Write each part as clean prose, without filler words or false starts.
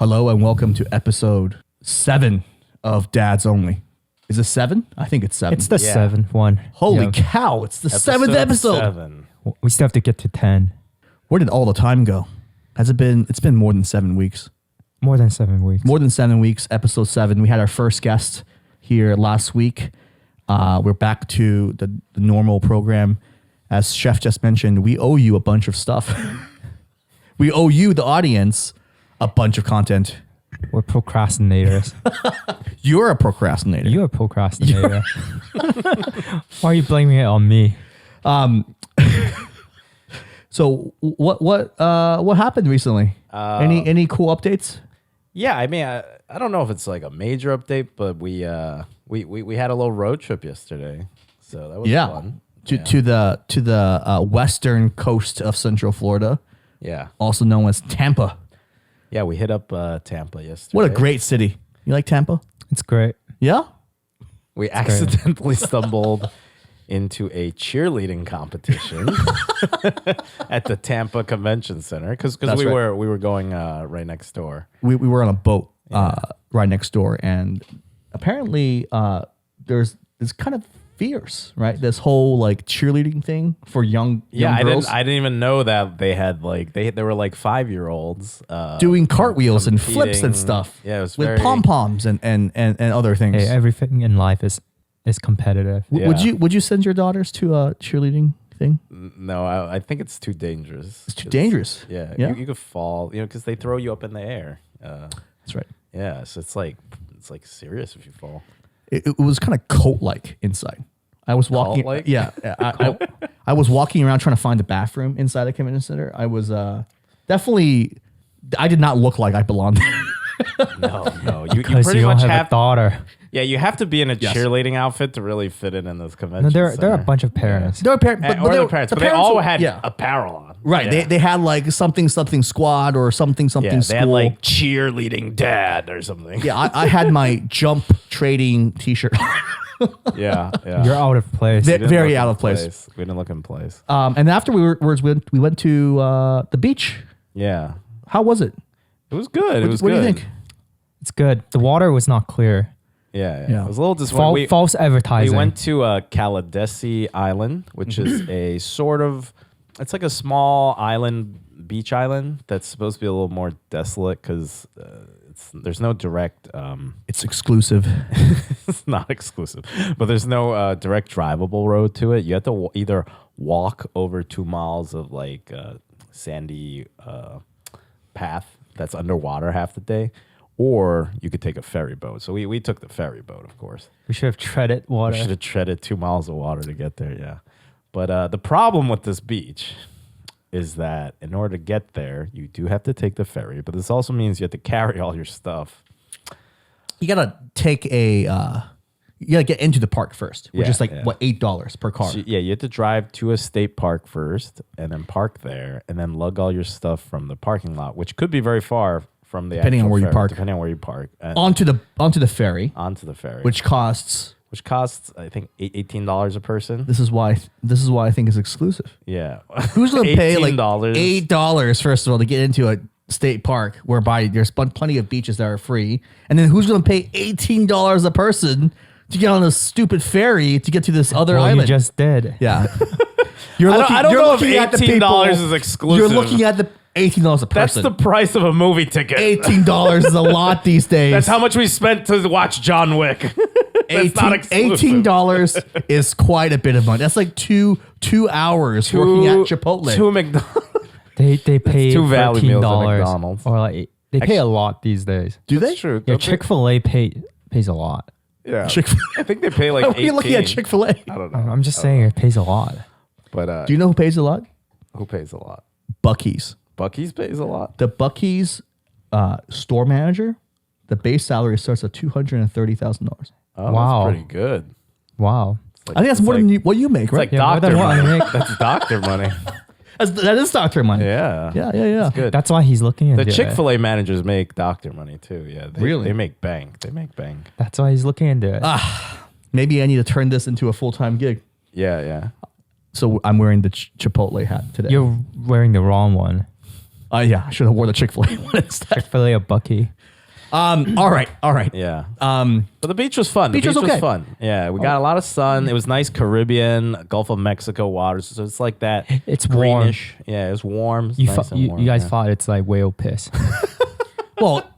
Hello and welcome to episode 7 of Dads Only. Is it 7? I think it's 7. It's the seventh one. Holy cow, it's the 7th episode. 7. We still have to get to 10. Where did all the time go? Has it been? It's been more than 7 weeks. More than 7 weeks. More than 7 weeks, episode 7. We had our first guest here last week. We're back to the normal program. As Chef just mentioned, we owe you a bunch of stuff. We owe you, the audience, a bunch of content. We're procrastinators. You're a procrastinator. You're a procrastinator. Why are you blaming it on me? So what happened recently? Any cool updates? Yeah, I mean, I don't know if it's like a major update, but we had a little road trip yesterday, so that was fun. To the western coast of Central Florida. Yeah, also known as Tampa. Yeah, we hit up Tampa yesterday. What a great city! You like Tampa? It's great. Yeah. We accidentally stumbled into a cheerleading competition at the Tampa Convention Center because we were going right next door. We were on a boat right next door, and apparently there's kind of fierce, right? This whole like cheerleading thing for young girls. I didn't even know that they had like they were like 5-year-olds doing cartwheels and flips and stuff. Yeah, it was with pom poms and other things. Hey, everything in life is competitive. Yeah. Would you send your daughters to a cheerleading thing? No, I think it's too dangerous. It's too dangerous. Yeah. You could fall, because they throw you up in the air. That's right. Yeah, so it's like serious if you fall. It was kind of cult-like inside. I was walking. Cult-like? Yeah, I was walking around trying to find a bathroom inside the convention center. I was definitely. I did not look like I belonged there. No. You Because pretty you don't much have a daughter. Yeah, you have to be in a cheerleading outfit to really fit in this convention. No, there are a bunch of parents. There were parents, But they all had apparel on. Right. Yeah. They had like something squad or something school. They had like cheerleading dad or something. Yeah, I had my jump trading T-shirt. Yeah. You're out of place. Very out of place. We didn't look in place. And after we went to the beach. Yeah. How was it? It was good. What do you think? It's good. The water was not clear. Yeah. It was a little disappointing. False advertising. We went to Caladesi Island, which is a sort of, it's like a small island, beach island that's supposed to be a little more desolate because there's no direct. It's exclusive. It's not exclusive, but there's no direct drivable road to it. You have to either walk over 2 miles of like sandy path that's underwater half the day, or you could take a ferry boat. So we took the ferry boat, of course. We should have treaded water. We should have treaded 2 miles of water to get there, yeah. But the problem with this beach is that in order to get there, you do have to take the ferry. But this also means you have to carry all your stuff. You gotta take you gotta get into the park first, which is what, $8 per car. So, you have to drive to a state park first and then park there and then lug all your stuff from the parking lot, which could be very far from the depending on where you park. Depending on where you park. Onto the ferry. Onto the ferry. Which costs I think $18 a person. This is why I think it's exclusive. Yeah. Who's gonna pay like $18? $8 first of all to get into a state park whereby there's plenty of beaches that are free, and then who's gonna pay $18 a person to get on a stupid ferry to get to this other island? You just did. Yeah. I don't know if $18 is exclusive. You're looking at the $18 a person. That's the price of a movie ticket. $18 is a lot these days. That's how much we spent to watch John Wick. That's not exclusive. $18 is quite a bit of money. That's like two hours working at Chipotle. 2 McDonald's. They pay two value meals at $13 McDonald's. or like they pay a lot these days. Do they? That's true. Yeah, Chick-fil-A pays a lot. Yeah. Chick-fil-A. I think they pay like Why are you looking at Chick-fil-A? I don't know. I'm just saying it pays a lot. But do you know who pays a lot? who pays a lot? Buc-ee's. Buc-ee's pays a lot. The Buc-ee's store manager, the base salary starts at $230,000. Oh, Wow. That's pretty good. Wow. I think that's more than what you make, It's right? like doctor more than what I money. make. That's doctor money. That is doctor money. Yeah. Yeah. It's good. That's why he's looking into The it. Chick-fil-A managers make doctor money too. Yeah. Really? They make bank. They make bank. That's why he's looking into it. Maybe I need to turn this into a full-time gig. Yeah. So I'm wearing the Chipotle hat today. You're wearing the wrong one. Yeah, I should have worn the Chick-fil-A one instead. Chick-fil-A or Bucky. All right. Yeah. But the beach was fun. Beach was okay. Fun. Yeah, we got a lot of sun. It was nice Caribbean, Gulf of Mexico waters. So it's like that. It's warm. Greenish. Yeah, it was warm. It's You, nice and warm, you guys yeah. thought it's like whale piss. Well,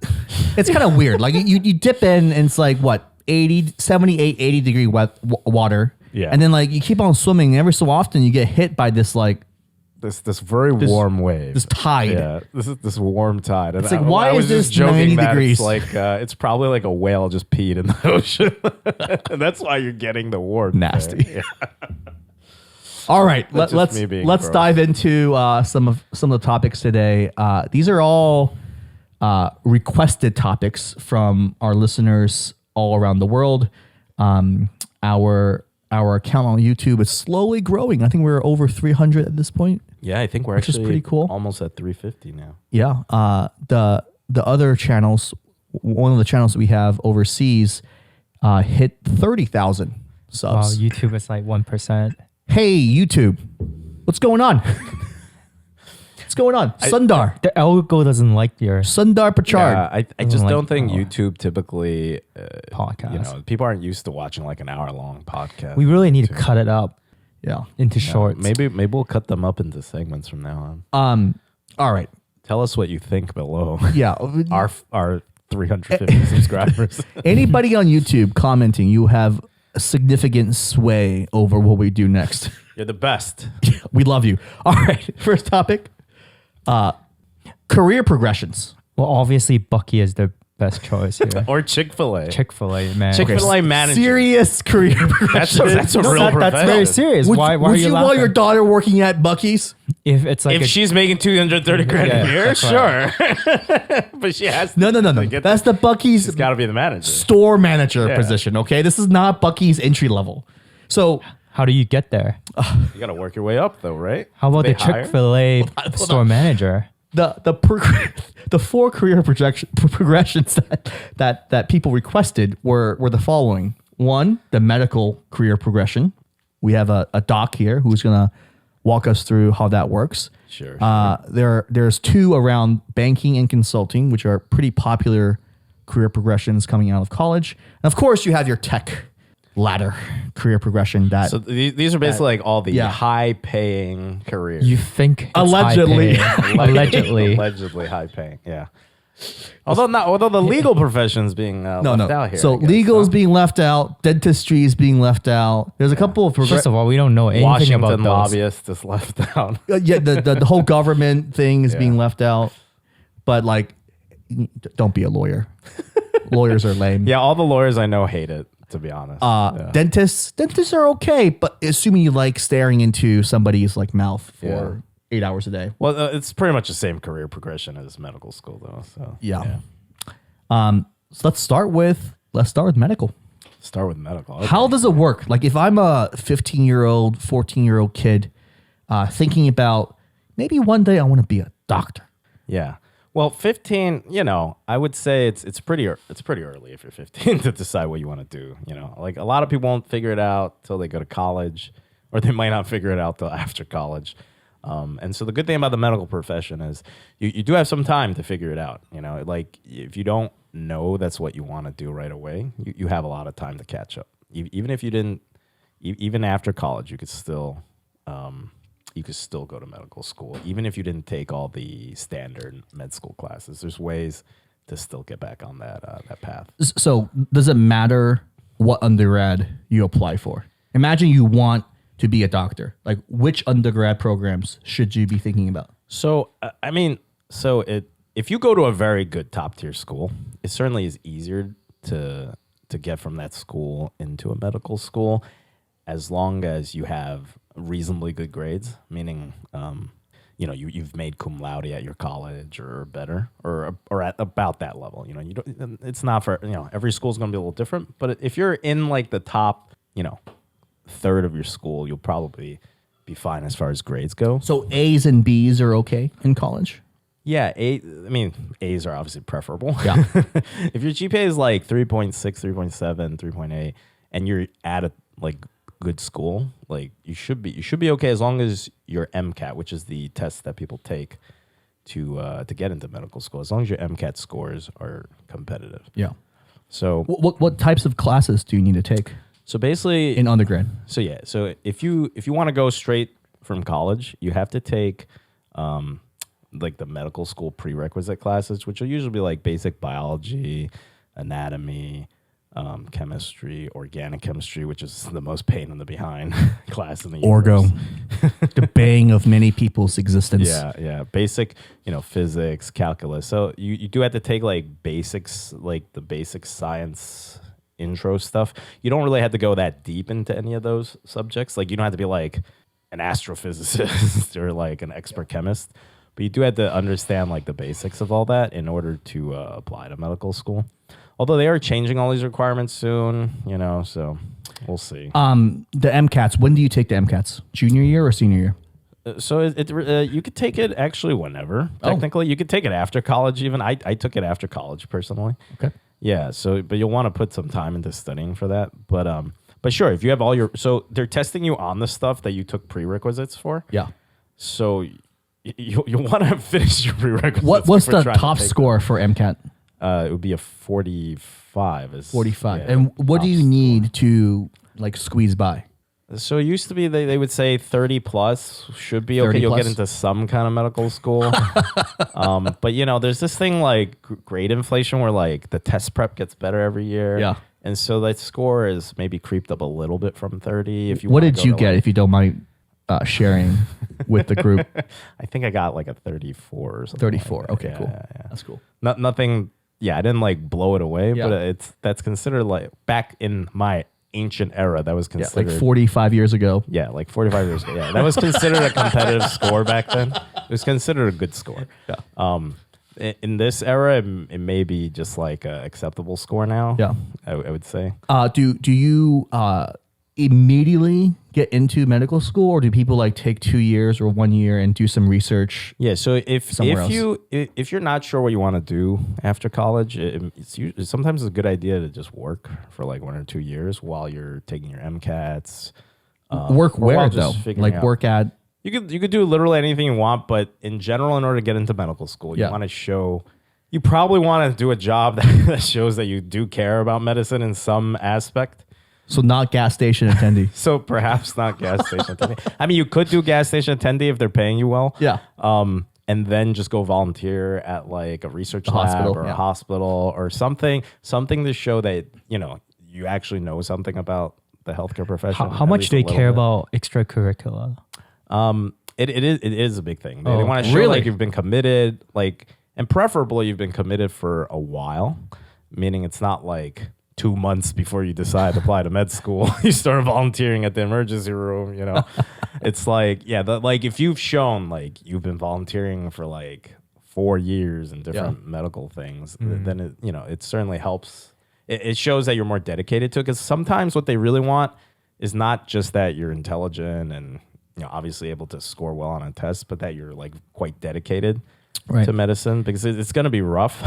it's kind of weird. Like you dip in and it's like what 78, 80 degree water. Yeah. And then like you keep on swimming. And every so often you get hit by this like This very warm wave. this tide. Yeah, this warm tide. And It's like, I why was is this just joking 90 that degrees? It's like it's probably like a whale just peed in the ocean. And that's why you're getting the warmth. Nasty. there. Yeah. All right, That's just me being let's gross. dive into some of the topics today. These are all requested topics from our listeners all around the world. Our account on YouTube is slowly growing. I think we're over 300 at this point. Yeah, I think we're Which is actually pretty cool. almost at 350 now. Yeah. The other channels, one of the channels that we have overseas, hit 30,000 Wow, subs. YouTube is like 1%. Hey, YouTube, what's going on? What's going on? Sundar The algo doesn't like your Pachard. Yeah, I just like don't think our YouTube typically, podcast. people aren't used to watching like an hour-long podcast. We really need to cut it up Yeah. into shorts. Maybe we'll cut them up into segments from now on. All right. Tell us what you think below. Yeah. our 350 subscribers. Anybody on YouTube commenting, you have a significant sway over what we do next. You're the best. We love you. All right. First topic. Career progressions. Well, obviously Bucky is the best choice here. Or Chick-fil-A. Chick-fil-A, man. Chick-fil-A manager. Serious career progression. That's a No, real that's very profession. serious. Would, why would are you you laughing? want your daughter working at Bucky's? If it's like If a, she's making 230 grand Yeah, a year, that's sure. But she has No. get That's the Bucky's She's got to be the manager. store manager Yeah. position. Okay, this is not Bucky's entry level. So how do you get there? You got to work your way up, though, right? How about They the hire? Chick-fil-A store manager? the four career progressions that people requested were the following. One, the medical career progression. We have a doc here who's gonna walk us through how that works. Sure. There's two around banking and consulting, which are pretty popular career progressions coming out of college. And of course, you have your tech ladder career progression that So these are basically like all the yeah. high-paying careers. You think it's Allegedly. high-paying. Allegedly. Allegedly high-paying, yeah. Although the legal profession's being left out here. So I guess, legal is huh? being left out. Dentistry is being left out. There's a couple of First of all, we don't know anything Washington about those. lobbyist is left out. yeah, the whole government thing is Yeah. being left out. But like, don't be a lawyer. Lawyers are lame. Yeah, all the lawyers I know hate it, to be honest. Yeah. Dentists are okay, but assuming you like staring into somebody's like mouth for Yeah. 8 hours a day. Well, it's pretty much the same career progression as medical school, though. So Yeah. So let's start with medical. Start with medical. Okay. How does it work? Like if I'm a 15-year-old, 14-year-old kid thinking about maybe one day I want to be a doctor. Yeah. Well, 15, I would say it's pretty early if you're 15 to decide what you want to do. Like a lot of people won't figure it out till they go to college, or they might not figure it out till after college. And so the good thing about the medical profession is you do have some time to figure it out. Like if you don't know that's what you want to do right away, you have a lot of time to catch up. Even if you didn't, even after college, you could still go to medical school. Even if you didn't take all the standard med school classes, there's ways to still get back on that path. So does it matter what undergrad you apply for? Imagine you want to be a doctor. Like which undergrad programs should you be thinking about? So, if you go to a very good top tier school, it certainly is easier to get from that school into a medical school, as long as you have reasonably good grades, meaning, you've made cum laude at your college or better, or at about that level. It's not for, every school's going to be a little different, but if you're in like the top, third of your school, you'll probably be fine as far as grades go. So A's and B's are okay in college? Yeah, A's are obviously preferable. Yeah. If your GPA is like 3.6, 3.7, 3.8, and you're at a like good school, like you should be okay as long as your MCAT, which is the test that people take to get into medical school, as long as your MCAT scores are competitive. Yeah. So What types of classes do you need to take so basically in undergrad? So if you want to go straight from college, you have to take like the medical school prerequisite classes, which will usually be like basic biology, anatomy, chemistry, organic chemistry, which is the most pain in the behind class in the Orgo, universe. the bane of many people's existence. Yeah. Basic, physics, calculus. So you do have to take like basics, like the basic science intro stuff. You don't really have to go that deep into any of those subjects. Like you don't have to be like an astrophysicist or like an expert chemist, but you do have to understand like the basics of all that in order to apply to medical school. Although they are changing all these requirements soon, so we'll see. The MCATs. When do you take the MCATs? Junior year or senior year? So you could take it actually whenever. Technically, you could take it after college. Even I took it after college personally. Okay. Yeah. So, but you'll want to put some time into studying for that. But sure, if you have all so they're testing you on the stuff that you took prerequisites for. Yeah. So you'll want to finish your prerequisites. What's the top score for MCAT? It would be a 45. 45. Yeah, and what do you need to like squeeze by? So it used to be they would say 30 plus should be okay. 30 You'll plus? get into some kind of medical school. But there's this thing like grade inflation where like the test prep gets better every year. Yeah. And so that score is maybe creeped up a little bit from 30. If you What wanna did go you to, get, like, if you don't mind sharing with the group? I think I got like a 34 or something. 34. Like that. Okay, Yeah, cool. yeah. That's cool. Nothing. Yeah, I didn't like blow it away, Yeah. but that's considered like back in my ancient era. That was Yeah, considered like 45 years ago. Yeah, like 45 years ago. Yeah, that was considered a competitive score back then. It was considered a good score. Yeah. In this era, it may be just like an acceptable score now. Yeah. I would say. Do you immediately get into medical school, or do people like take 2 years or 1 year and do some research? Yeah. So if Somewhere else. if you're not sure what you want to do after college, sometimes it's a good idea to just work for like 1 or 2 years while you're taking your MCATs. Work or while where just though? figuring Like out- work at? You could do literally anything you want, but in general, in order to get into medical school, Yeah. you want to show. You probably want to do a job that shows that you do care about medicine in some aspect. So not gas station attendee. So perhaps not gas station attendee. I mean, you could do gas station attendee if they're paying you well. Yeah. And then just go volunteer at like a research lab hospital, or yeah. a hospital or something to show that you actually know something about the healthcare profession. How at much least do a they little care bit. about extracurricular? It is a big thing. They Oh, want to show really? like you've been committed, and preferably you've been committed for a while, meaning it's not like 2 months before you decide to apply to med school. You start volunteering at the emergency room. It's like if you've shown like you've been volunteering for like 4 years in different medical things, then it certainly helps. It shows that you're more dedicated to it, because sometimes what they really want is not just that you're intelligent and obviously able to score well on a test, but that you're like quite dedicated Right. to medicine, because it's going to be rough.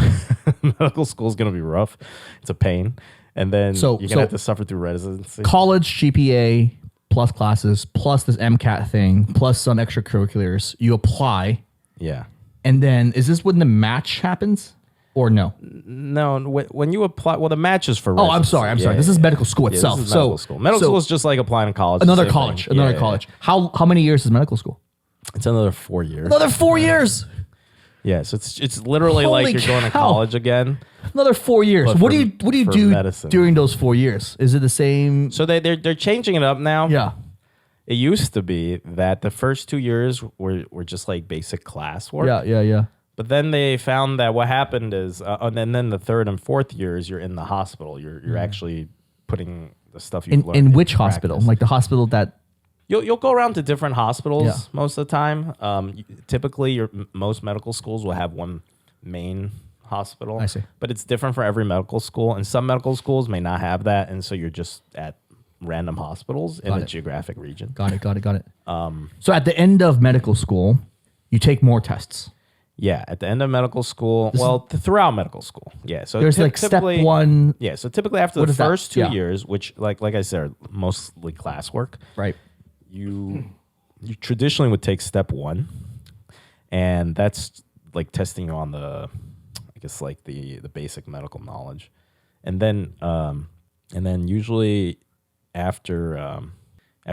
Medical school is going to be rough. It's a pain. And then you're going to have to suffer through residency. College GPA plus classes plus this MCAT thing plus some extracurriculars. You apply, Yeah. and then is this when the match happens or no? No, when you apply, well, the match is for Oh, I'm residency. sorry. I'm sorry. Yeah, This is yeah. medical school Yeah, itself. this is medical school. Medical school is just like applying to college. another Same college. thing. Another Yeah, college. How many years is medical school? yeah. It's another 4 years. Another 4 years. Yeah, so it's literally Holy like you're going to cow. college again. Another 4 years. But What for- do you for do medicine. during those 4 years? Is it the same? So they're changing it up now. Yeah. It used to be that the first 2 years were just like basic classwork. Yeah. But then they found that what happened is, and then the third and fourth years, you're in the hospital. You're actually putting the stuff you've learned In which into hospital? practice. Like the hospital that? You'll go around to different hospitals Yeah. most of the time. Typically, most medical schools will have one main hospital. I see. But it's different for every medical school, and some medical schools may not have that, and so you're just at random hospitals in Got a it. geographic region. Got it. So at the end of medical school, you take more tests. Yeah, at the end of medical school, throughout medical school. Yeah, so There's like step typically- one. Yeah, so typically after What the is that? first 2 Yeah. years, which like I said, are mostly classwork, Right. you traditionally would take step one, and that's like testing you on the, I guess like the basic medical knowledge, and then usually after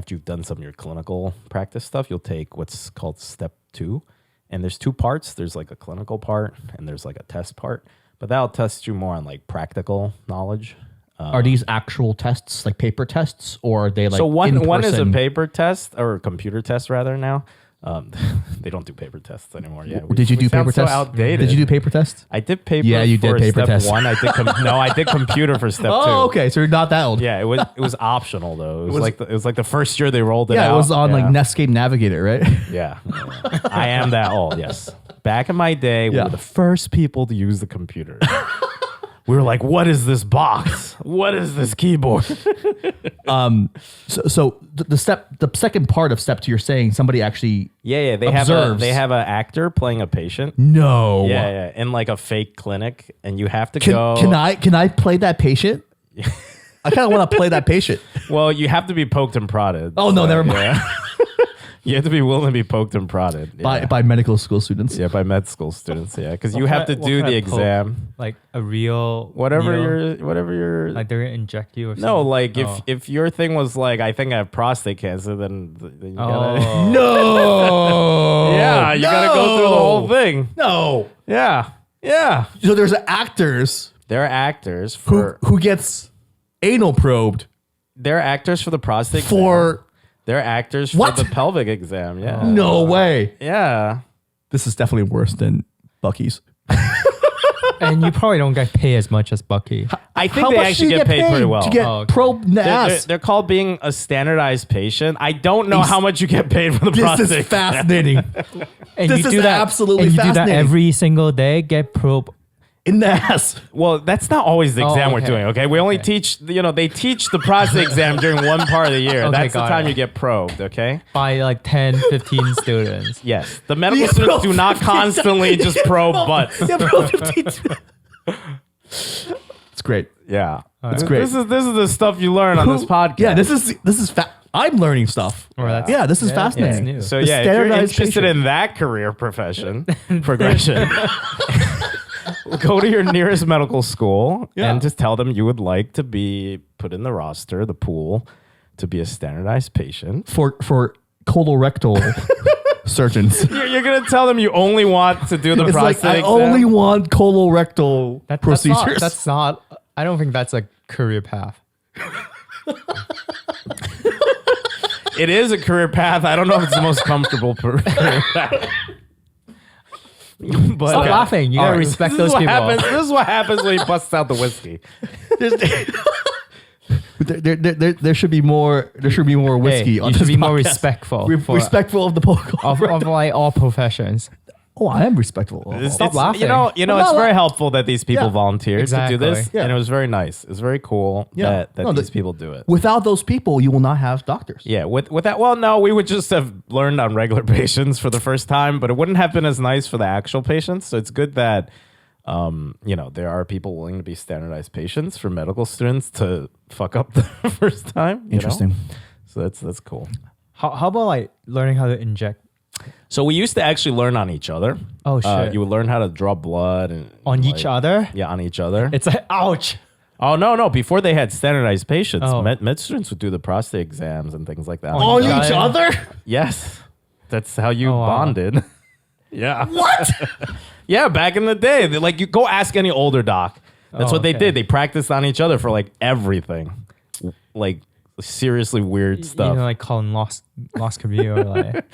you've done some of your clinical practice stuff, you'll take what's called step 2, and there's 2 parts. There's like a clinical part and there's like a test part, but that'll test you more on like practical knowledge. Are these actual tests, like paper tests, or are they like so one is a in-person? paper test or a computer test rather now. They don't do paper tests anymore. Yeah. Did you do paper sound tests? so outdated. Did you do paper tests? I did paper. Yeah, you for did paper step tests. 1. I did no, I did computer for step 2. Oh, okay. So you're not that old. Yeah, it was optional though. It was like the first year they rolled it Yeah, out. it was on like Yeah. Netscape Navigator, right? Yeah. I am that old. Yes. Back in my day, we Yeah. were the first people to use the computer. We were like, "What is this box? What is this keyboard?" So the second part of step 2, you're saying somebody actually Yeah. They observes. have an actor playing a patient. no. Yeah, in like a fake clinic, and you have to Can, go. can I play that patient? I kind of want to play that patient. Well, you have to be poked and prodded. Oh, no, never mind. Yeah. You have to be willing to be poked and prodded. Yeah. By medical school students. Yeah, by med school students. Yeah, because you What have to kind- what do kind the of poke? exam. Like a real Whatever needle? your Like they're gonna inject you or something? no, like Oh. if your thing was like I think I have prostate cancer, then you gotta Oh. No. yeah, you gotta go through the whole thing. No. Yeah. So there's actors They're actors who for gets anal probed they're actors for the prostate exam. for They're actors for What? the pelvic exam. Yeah. no way. Yeah. This is definitely worse than Bucky's. And you probably don't get paid as much as Bucky. I think How they much do actually you get paid pretty paid well. to get Oh, okay. probed in the They're, ass? they're called being a standardized patient. I don't know He's- how much you get paid for the This prostate. is fascinating. And This you is do that absolutely and you do that fascinating. every single day. Get probe. In the ass. Well, that's not always the Oh, exam we're okay. doing, okay? We only Okay. teach, they teach the prostate exam during one part of the year. Okay, That's the got time it. you get probed, okay? By like 10, 15 students. Yes. The medical Yeah, students bro, do not 15 constantly just probe butts. Yeah, bro, 15. It's great. Yeah. It's great. This is the stuff you learn on this podcast. Yeah, this is I'm learning stuff. Or that's- Yeah, this is yeah, fascinating. it's new. So The yeah, if you're standardized interested patient. in that career progression, go to your nearest medical school Yeah. and just tell them you would like to be put in the roster, the pool, to be a standardized patient. for colorectal surgeons. You're gonna tell them you only want to do the It's like prostate I exam? only want colorectal procedures. That's not. I don't think that's a career path. It is a career path. I don't know if it's the most comfortable career path. But Stop laughing. You gotta Alright. respect This is those what people. happens. This is what happens when he busts out the whiskey. there should be more. There should be more whiskey Hey, on you this should be more podcast. respectful. for- Respectful of the poker. of like all professions. Oh, I am respectful. Stop laughing. You know, Well, it's no, very helpful that these people Yeah. volunteered Exactly. to do this, Yeah. and it was very nice. It's very cool Yeah. that No, these people do it. Without those people, you will not have doctors. Yeah, with that. Well, no, we would just have learned on regular patients for the first time, but it wouldn't have been as nice for the actual patients. So it's good that there are people willing to be standardized patients for medical students to fuck up the first time. Interesting. So that's cool. How about like learning how to inject So we used to actually learn on each other. Oh, shit. You would learn how to draw blood and on each other? Yeah, on each other. It's like ouch. Oh no! Before they had standardized patients, Oh. med students would do the prostate exams and things like that. On On each each other? Yes, that's how you Oh, wow. bonded. Yeah, What? yeah. Back in the day, like you go ask any older doc. That's Oh, what they okay. did. They practiced on each other for like everything, like seriously weird stuff. You know, like calling lost Camille or like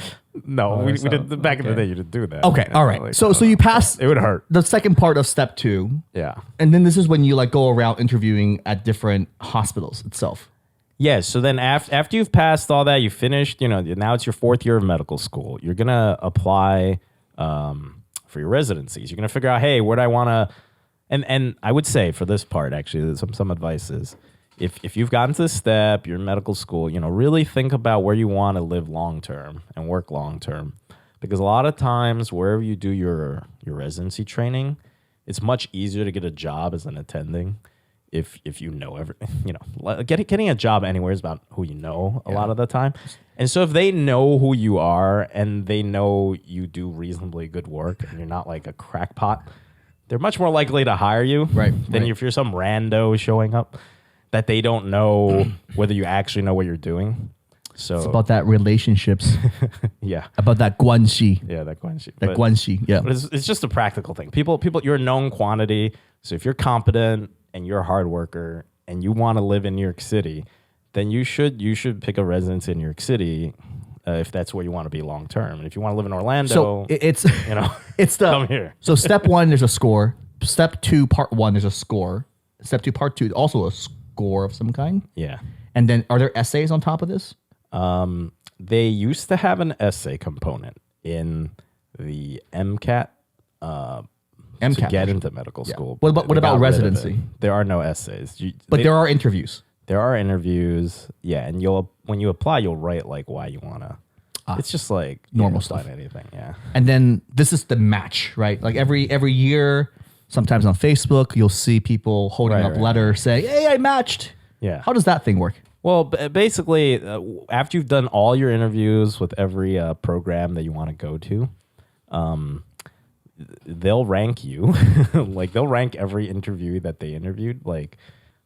no, Oh, we so- did back in the okay. day. You didn't do that. Okay, all right. Like, So you pass it would hurt. the second part of step 2, Yeah. and then this is when you like go around interviewing at different hospitals itself. Yeah, so then after you've passed all that, you finished, now it's your 4th year of medical school. You're going to apply for your residencies. You're going to figure out, hey, where do I want to... And I would say for this part, actually, there's some advice is, if you've gotten to this step, you're in medical school, really think about where you want to live long-term and work long-term. Because a lot of times, wherever you do your residency training, it's much easier to get a job as an attending if you know getting a job anywhere is about who you know a lot of the time. And so if they know who you are and they know you do reasonably good work and you're not like a crackpot, they're much more likely to hire you than if you're some rando showing up that they don't know whether you actually know what you're doing. So It's about that relationships. yeah. About that guanxi. Yeah, that guanxi. That guanxi. Yeah. But it's just a practical thing. People, you're a known quantity. So if you're competent and you're a hard worker and you want to live in New York City, then you should pick a residence in New York City if that's where you want to be long term. And if you want to live in Orlando, So it's it's come here. So step 1, there's a score. Step 2, part 1, there's a score. Step 2, part 2, also a score of some kind. Yeah. And then are there essays on top of this? They used to have an essay component in the MCAT. To MCAT get version. into medical school. What about They got rid of residency? it. There are no essays. But there are interviews. There are interviews, yeah, and when you apply, you'll write like why you wanna. It's just like normal stuff. stuff. Anything, yeah. And then this is the match, right? Like every year, sometimes on Facebook, you'll see people holding up letters saying, "Hey, I matched." Yeah. How does that thing work? Well, basically, after you've done all your interviews with every program that you want to go to, they'll rank you. Like they'll rank every interview that they interviewed, like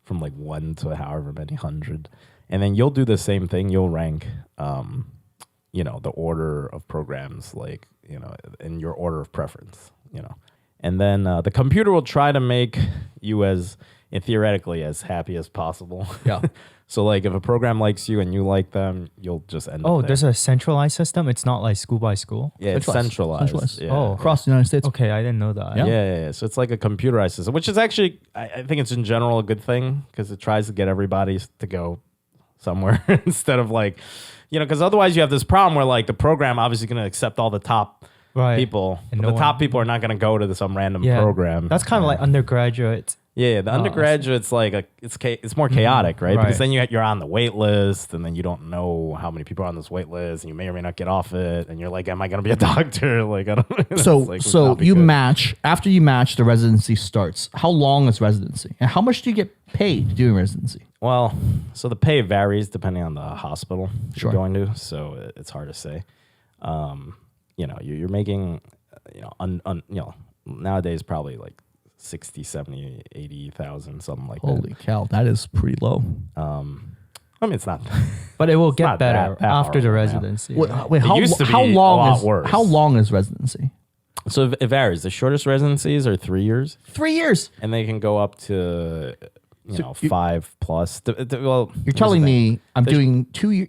from like 1 to however many hundred, and then you'll do the same thing. You'll rank, the order of programs, like in your order of preference, and then the computer will try to make you theoretically as happy as possible. Yeah. So like if a program likes you and you like them, you'll just end up there. there's a centralized system. It's not like school by school. Yeah, it's centralized. Centralized. Yeah. Oh. Across the United States. Okay, I didn't know that. Yeah. Yeah. So it's like a computerized system, which is actually, I think it's in general a good thing because it tries to get everybody to go somewhere instead of like, because otherwise you have this problem where like the program obviously going to accept all the top people. And But the top people are not going to go to some random program. That's kind of like undergraduate. Yeah, the undergraduate's like it's more chaotic, right? Because then you're on the wait list, and then you don't know how many people are on this wait list, and you may or may not get off it, and you're like, "Am I going to be a doctor?" Like, I don't. So you match. After you match, the residency starts. How long is residency, and how much do you get paid doing residency? Well, so the pay varies depending on the hospital Sure. you're going to, so it's hard to say. You're making, nowadays probably like 60, 70, 80,000, something like that. Holy cow, that is pretty low. I mean, it's not. But it will get not better that after the horrible now. residency. Wait, It used to be how a long lot is worse. How long is residency? So it varies. The shortest residencies are 3 years, 3 years. and they can go up to 5 plus. You're telling me I'm doing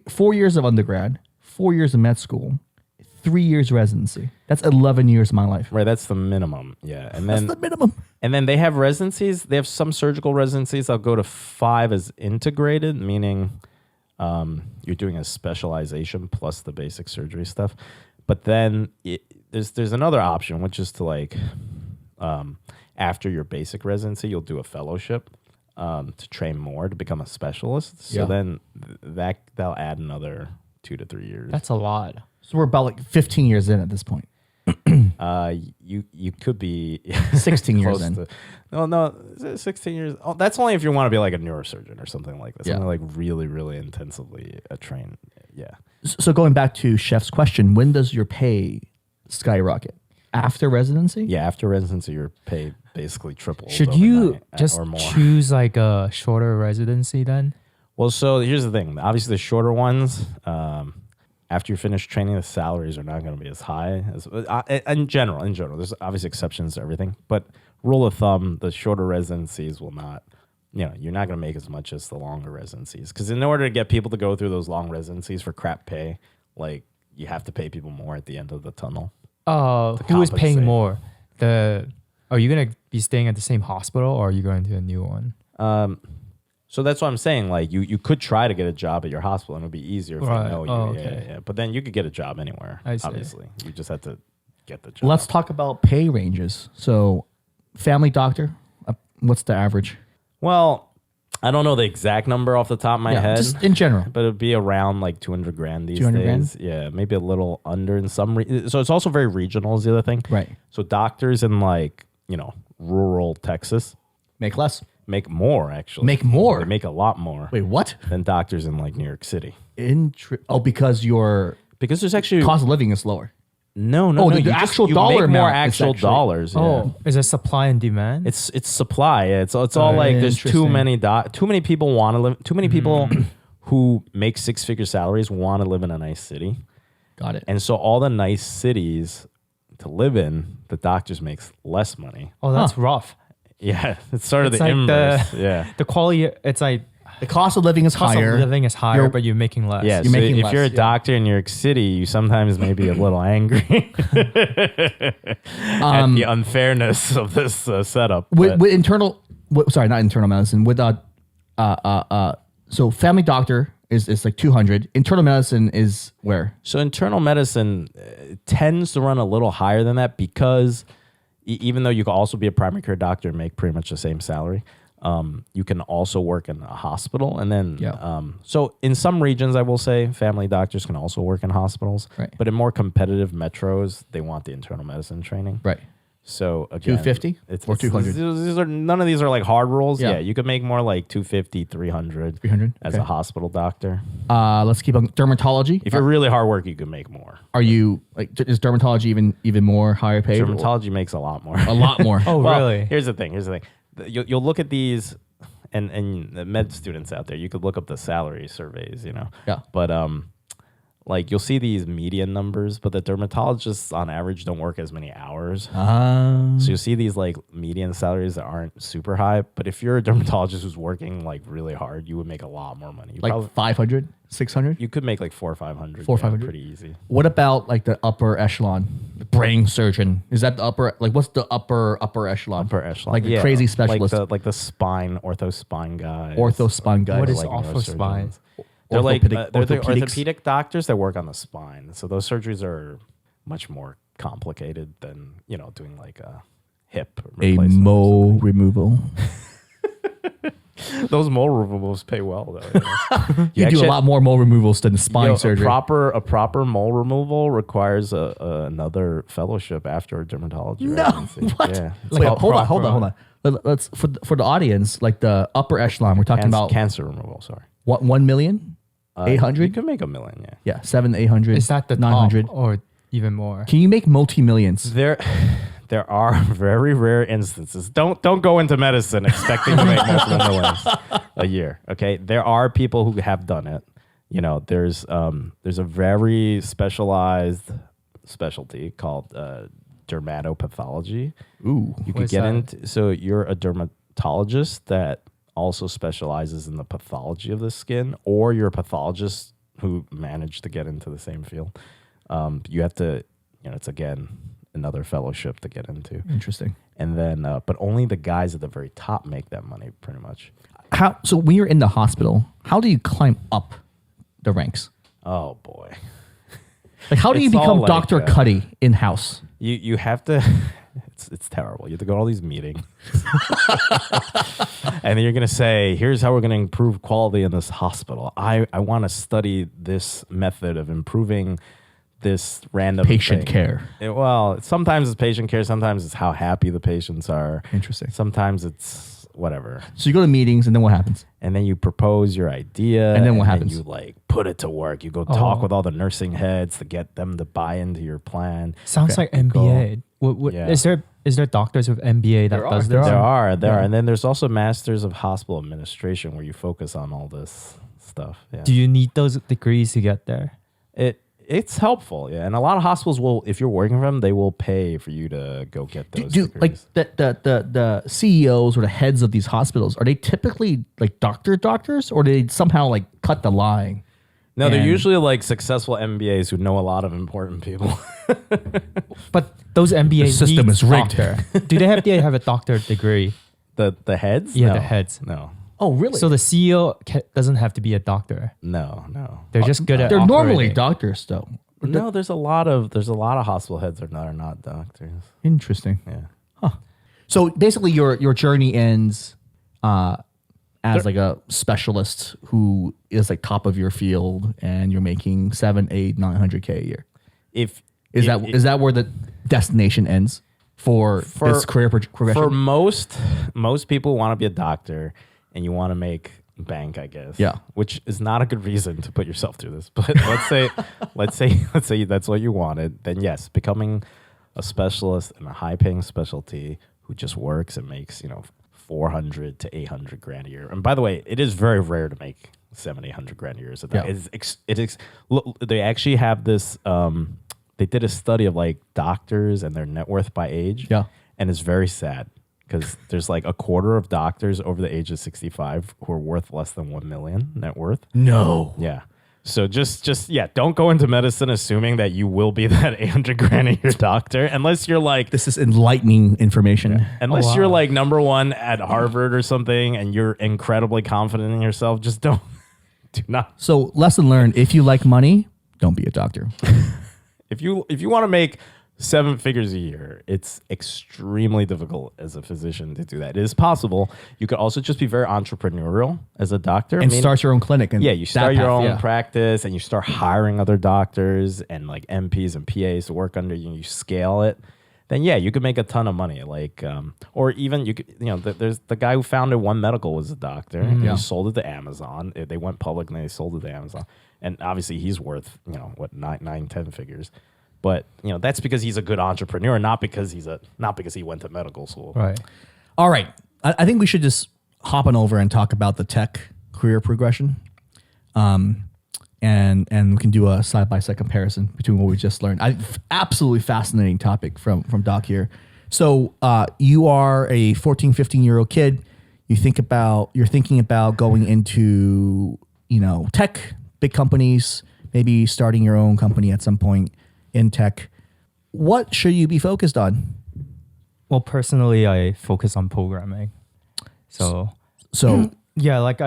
4 years of undergrad, 4 years of med school, 3 years residency. That's 11 years of my life. Right, that's the minimum. Yeah, and then That's the minimum. And then they have residencies. They have some surgical residencies. I'll go to 5 as integrated, meaning you're doing a specialization plus the basic surgery stuff. But then there's another option, which is to like after your basic residency, you'll do a fellowship to train more to become a specialist. So then that'll add another 2 to 3 years. That's a lot. So we're about like 15 years in at this point. You could be 16 years close in. to, no, 16 years. Oh, that's only if you want to be like a neurosurgeon or something like that. Yeah. Something like really, really intensively trained. Yeah. So going back to Chef's question, when does your pay skyrocket? After residency? Yeah. After residency, your pay basically triples. Should you overnight, just or more? choose like a shorter residency then? Well, so here's the thing. Obviously, the shorter ones, after you finish training, the salaries are not going to be as high as in general. There's obviously exceptions to everything, but rule of thumb, the shorter residencies will not. You're not going to make as much as the longer residencies because in order to get people to go through those long residencies for crap pay, like you have to pay people more at the end of the tunnel. Who is paying compensate. more? Are you gonna be staying at the same hospital or are you going to a new one? So that's what I'm saying. Like you could try to get a job at your hospital and it'll be easier if Right. they know you. Oh, okay. Yeah. But then you could get a job anywhere. I see. Obviously, you just have to get the job. Let's talk about pay ranges. So family doctor, what's the average? Well, I don't know the exact number off the top of my head, just in general. but it'd be around like 200 grand these 200 days. grand? Yeah, maybe a little under in some. So it's also very regional is the other thing. Right. So doctors in like rural Texas Make less. Make more, actually. Make more? They make a lot more Wait, what? than doctors in like New York City. Because your Because there's actually cost of living is lower. no. The you actual you dollar make more amount is actual actually- dollars. Yeah. Oh, is it supply and demand? It's supply. Yeah, it's all like there's too Interesting. too many people want to live. Too many people who make 6-figure salaries want to live in a nice city, Got it. and so all the nice cities to live in, the doctors makes less money. oh, that's rough. Yeah, it's sort of It's the like inverse. the Yeah. the quality. It's like the cost of living is cost higher. of living is higher, You're- but you're making less. Yeah, You're so making if less, you're a yeah. doctor in New York City, you sometimes may be a little angry at the unfairness of this setup. with but- internal. Sorry, not internal medicine. With so family doctor is like 200. Internal medicine is where? So internal medicine tends to run a little higher than that because even though you can also be a primary care doctor and make pretty much the same salary, you can also work in a hospital. And then, so in some regions, I will say family doctors can also work in hospitals. Right. But in more competitive metros, they want the internal medicine training. Right. So again, 250 or 200? These are none of these are like hard rules. Yeah. Yeah, you could make more like 250, 300, 300, as okay. a hospital doctor. Let's keep on dermatology. If you're really hard work, you can make more. Are you like is dermatology even more higher paid? Dermatology makes a lot more. A lot more. Oh, Well, really? Here's the thing. You'll look at these, and the med students out there, you could look up the salary surveys, Yeah. But like you'll see these median numbers, but the dermatologists on average don't work as many hours. So you'll see these like median salaries that aren't super high. But if you're a dermatologist who's working like really hard, you would make a lot more money. like 500, 600. You could make like 400 or 500. 400 or 500? Pretty easy. What about like the upper echelon, the brain surgeon? Is that the upper? Like, what's the upper echelon? Per echelon. Like the crazy specialist, Like the spine, ortho spine guy. ortho spine guy. What is like ortho spine? They're like Orthopedic- they're the orthopedics? orthopedic doctors that work on the spine. So those surgeries are much more complicated than doing like a hip a replacement or mole removal? something. Those mole removals pay well though. You do a lot more mole removals than spine surgery. A proper mole removal requires another fellowship after a dermatology No, residency. what? Yeah. Wait, hold on. Let's for the audience, like the upper echelon. We're talking about Cancer removal. Sorry. what 1 million, You 800, can make $1 million. Yeah. yeah, 700, 800. Is that the 900? top or even more? Can you make multi-millions? There are very rare instances. Don't go into medicine expecting to make multiple millions a year. Okay, there are people who have done it. There's a very specialized specialty called dermatopathology. Ooh, You What could is get that? into. So you're a dermatologist that also specializes in the pathology of the skin, or you're a pathologist who managed to get into the same field. You have to, it's again another fellowship to get into. interesting. And then, but only the guys at the very top make that money, pretty much. So when you're in the hospital, how do you climb up the ranks? Oh boy, Like, how do you It's all become like, Dr. Cuddy in house? you have to. It's terrible. You have to go to all these meetings, and then you're gonna say, "Here's how we're gonna improve quality in this hospital. I want to study this method of improving this random Patient thing." care. Well, sometimes it's patient care. Sometimes it's how happy the patients are. Interesting. Sometimes it's whatever. So you go to meetings, and then what happens? And then you propose your idea. And then what happens? You like put it to work. You go talk with all the nursing heads to get them to buy into your plan. Sounds like MBA. Yeah. Is there doctors with MBA that does this? There are. And then there's also masters of hospital administration where you focus on all this stuff. Yeah. Do you need those degrees to get there? It's helpful, yeah. And a lot of hospitals will, if you're working for them, they will pay for you to go get those Do like degrees. the CEOs or the heads of these hospitals, are they typically like doctors, or do they somehow like cut the line? No, they're and- usually like successful MBAs who know a lot of important people. But those MBAs The system need is rigged. doctor. Do they have to have a doctorate degree? The heads? Yeah, No. the heads. No. Oh, really? So the CEO doesn't have to be a doctor. No. They're just good at they're normally operating. doctors, though. No, there's a lot of hospital heads that are not doctors. Interesting. Yeah. So basically, your journey ends as like a specialist who is like top of your field, and you're making 700, 800, 900K a year. If Is that where the destination ends? for this career progression? For most people want to be a doctor, and you want to make bank, I guess. Yeah. Which is not a good reason to put yourself through this. But let's say that's what you wanted. Then yes, becoming a specialist in a high-paying specialty who just works and makes 400 to 800 grand a year. And by the way, it is very rare to make 700-800 grand a year. So that look, they actually have this. They did a study of like doctors and their net worth by age. Yeah. And it's very sad because there's like a quarter of doctors over the age of 65 who are worth less than 1 million net worth. No. Yeah. So just don't go into medicine assuming that you will be that 800 grand a year doctor unless you're like This is enlightening information. yeah. Unless you're like number one at Harvard or something and you're incredibly confident in yourself. Just do not. So lesson learned: if you like money, don't be a doctor. If you want to make 7 figures a year, it's extremely difficult as a physician to do that. It is possible. You could also just be very entrepreneurial as a doctor And start your own clinic. And yeah, you start that your path, own yeah. practice and you start hiring other doctors and like MPs and PAs to work under you and you scale it. Then yeah, you could make a ton of money. Like, or even you could, there's the guy who founded One Medical was a doctor. And Yeah. he sold it to Amazon. They went public and they sold it to Amazon. And obviously he's worth, what, 9-10 figures. But that's because he's a good entrepreneur, not because he went to medical school. Right. All right. I think we should just hop on over and talk about the tech career progression. And we can do a side-by-side comparison between what we just learned. Absolutely fascinating topic from Doc here. So you are a 14, 15-year-old kid. You're thinking about going into, tech, big companies, maybe starting your own company at some point in tech. What should you be focused on? Well, personally, I focus on programming. So yeah, like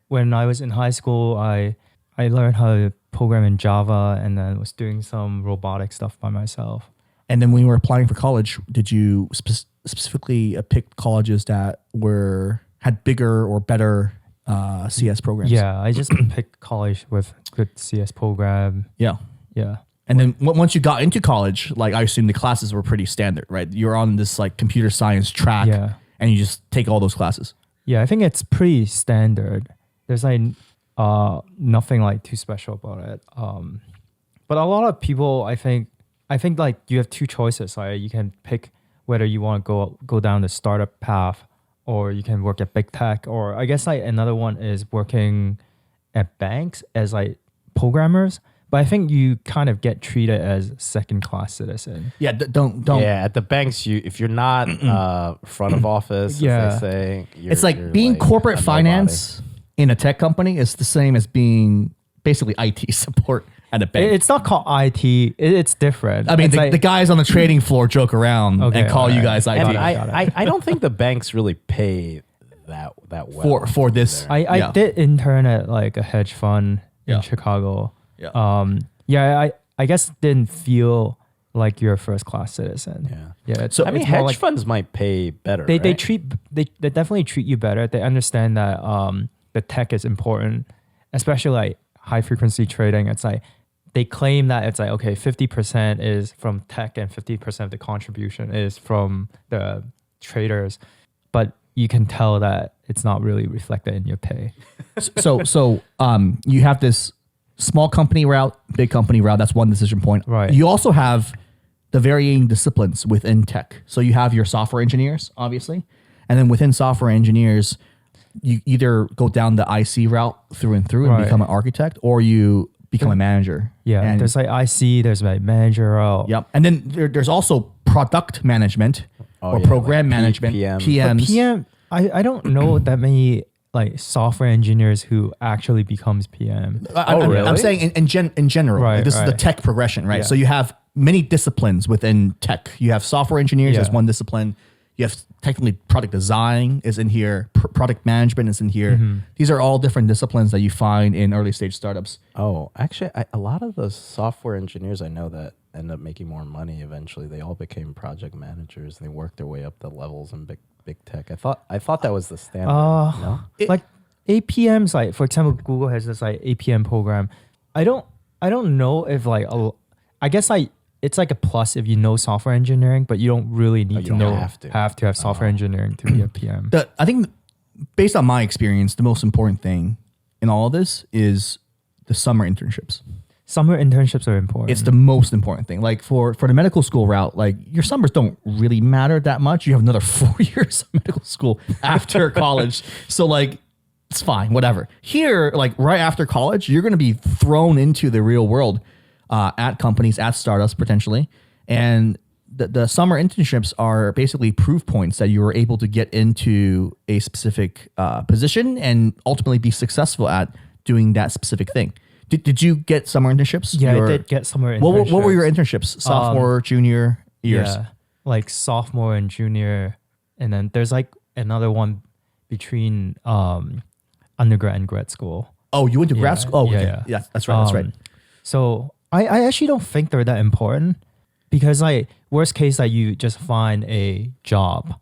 when I was in high school, I learned how to program in Java and then was doing some robotic stuff by myself. And then when you were applying for college, did you specifically pick colleges that had bigger or better CS programs? Yeah, I just picked college with good CS program. Yeah. Yeah. And then once you got into college, like I assume the classes were pretty standard, right? You're on this like computer science track and you just take all those classes. Yeah, I think it's pretty standard. There's like nothing like too special about it. But a lot of people, I think like you have 2 choices. Like you can pick whether you want to go down the startup path or you can work at big tech, or I guess like another one is working at banks as like programmers. But I think you kind of get treated as second-class citizen. Yeah, don't. Yeah, at the banks, if you're not front of office, as they say, It's like being like corporate a finance in a tech company is the same as being basically IT support at a bank. It's not called IT. It's different. I mean, It's like, the guys on the trading floor joke around and call you guys IT. And I don't think the banks really pay that well for this. I did intern at like a hedge fund Yeah. in Chicago. Yeah. I guess it didn't feel like you're a first class citizen. Yeah. So, I mean, it's more hedge like funds might pay better. they right? they definitely treat you better. They understand that the tech is important, especially like high frequency trading. It's like they claim that it's like, okay, 50% is from tech and 50% of the contribution is from the traders, but you can tell that it's not really reflected in your pay. so you have this small company route, big company route. That's one decision point. Right. You also have the varying disciplines within tech. So you have your software engineers, obviously, and then within software engineers, you either go down the IC route through and through and become an architect, or you become a manager. Yeah, And there's like IC, there's like manager. Yep. And then there's also product management or yeah, program like management, PM. PMs. But PM, I don't know that many like software engineers who actually becomes PM. Really? I'm saying in general, Right, like this is the right. tech progression, right? Yeah. So you have many disciplines within tech. You have software engineers as Yeah. one discipline. You have technically product design is in here. Product management is in here. Mm-hmm. These are all different disciplines that you find in early stage startups. Oh, actually, a lot of the software engineers I know that end up making more money eventually, they all became project managers. And they worked their way up the levels in big tech. I thought that was the standard. No? Like APMs, like for example, Google has this like APM program. I don't know if like I guess like it's like a plus if you know software engineering, but you don't really need you to don't know have to. have software engineering to be a PM. I think based on my experience, the most important thing in all of this is the summer internships. Summer internships are important. It's the most important thing. Like for the medical school route, like your summers don't really matter that much. You have another 4 years of medical school after college. So like, it's fine, whatever. Here, like right after college, you're going to be thrown into the real world at companies, at startups potentially. And the summer internships are basically proof points that you were able to get into a specific position and ultimately be successful at doing that specific thing. Did you get summer internships? Yeah, I did get summer internships. What were your internships? Sophomore, junior years? Yeah, like sophomore and junior. And then there's like another one between undergrad and grad school. Oh, you went to grad school? Oh, yeah, okay. Yeah, that's right. That's right. So I actually don't think they're that important because like worst case that you just find a job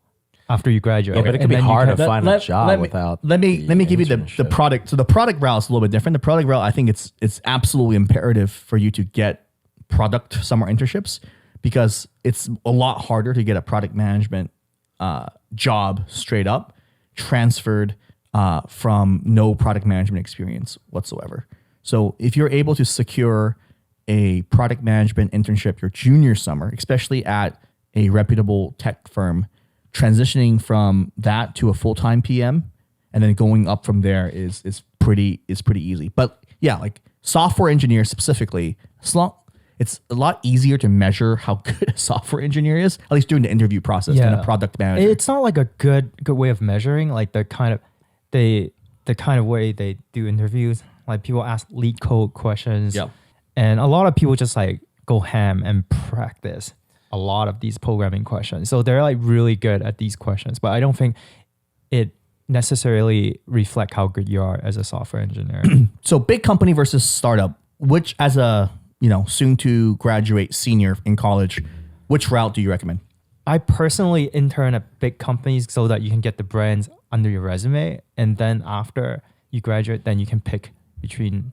after you graduate. Yeah, but it can be hard to find a job without. Let me give you the product. So the product route is a little bit different. The product route, I think it's absolutely imperative for you to get product summer internships because it's a lot harder to get a product management job straight up transferred from no product management experience whatsoever. So if you're able to secure a product management internship your junior summer, especially at a reputable tech firm, transitioning from that to a full-time PM and then going up from there is pretty easy. But yeah, like software engineer specifically, it's a lot easier to measure how good a software engineer is, at least during the interview process than a product manager. It's not like a good way of measuring like the kind of way they do interviews. Like people ask lead code questions. Yep. And a lot of people just like go ham and practice a lot of these programming questions. So they're like really good at these questions, but I don't think it necessarily reflect how good you are as a software engineer. So big company versus startup, which as a, soon to graduate senior in college, which route do you recommend? I personally intern at big companies so that you can get the brands under your resume. And then after you graduate, then you can pick between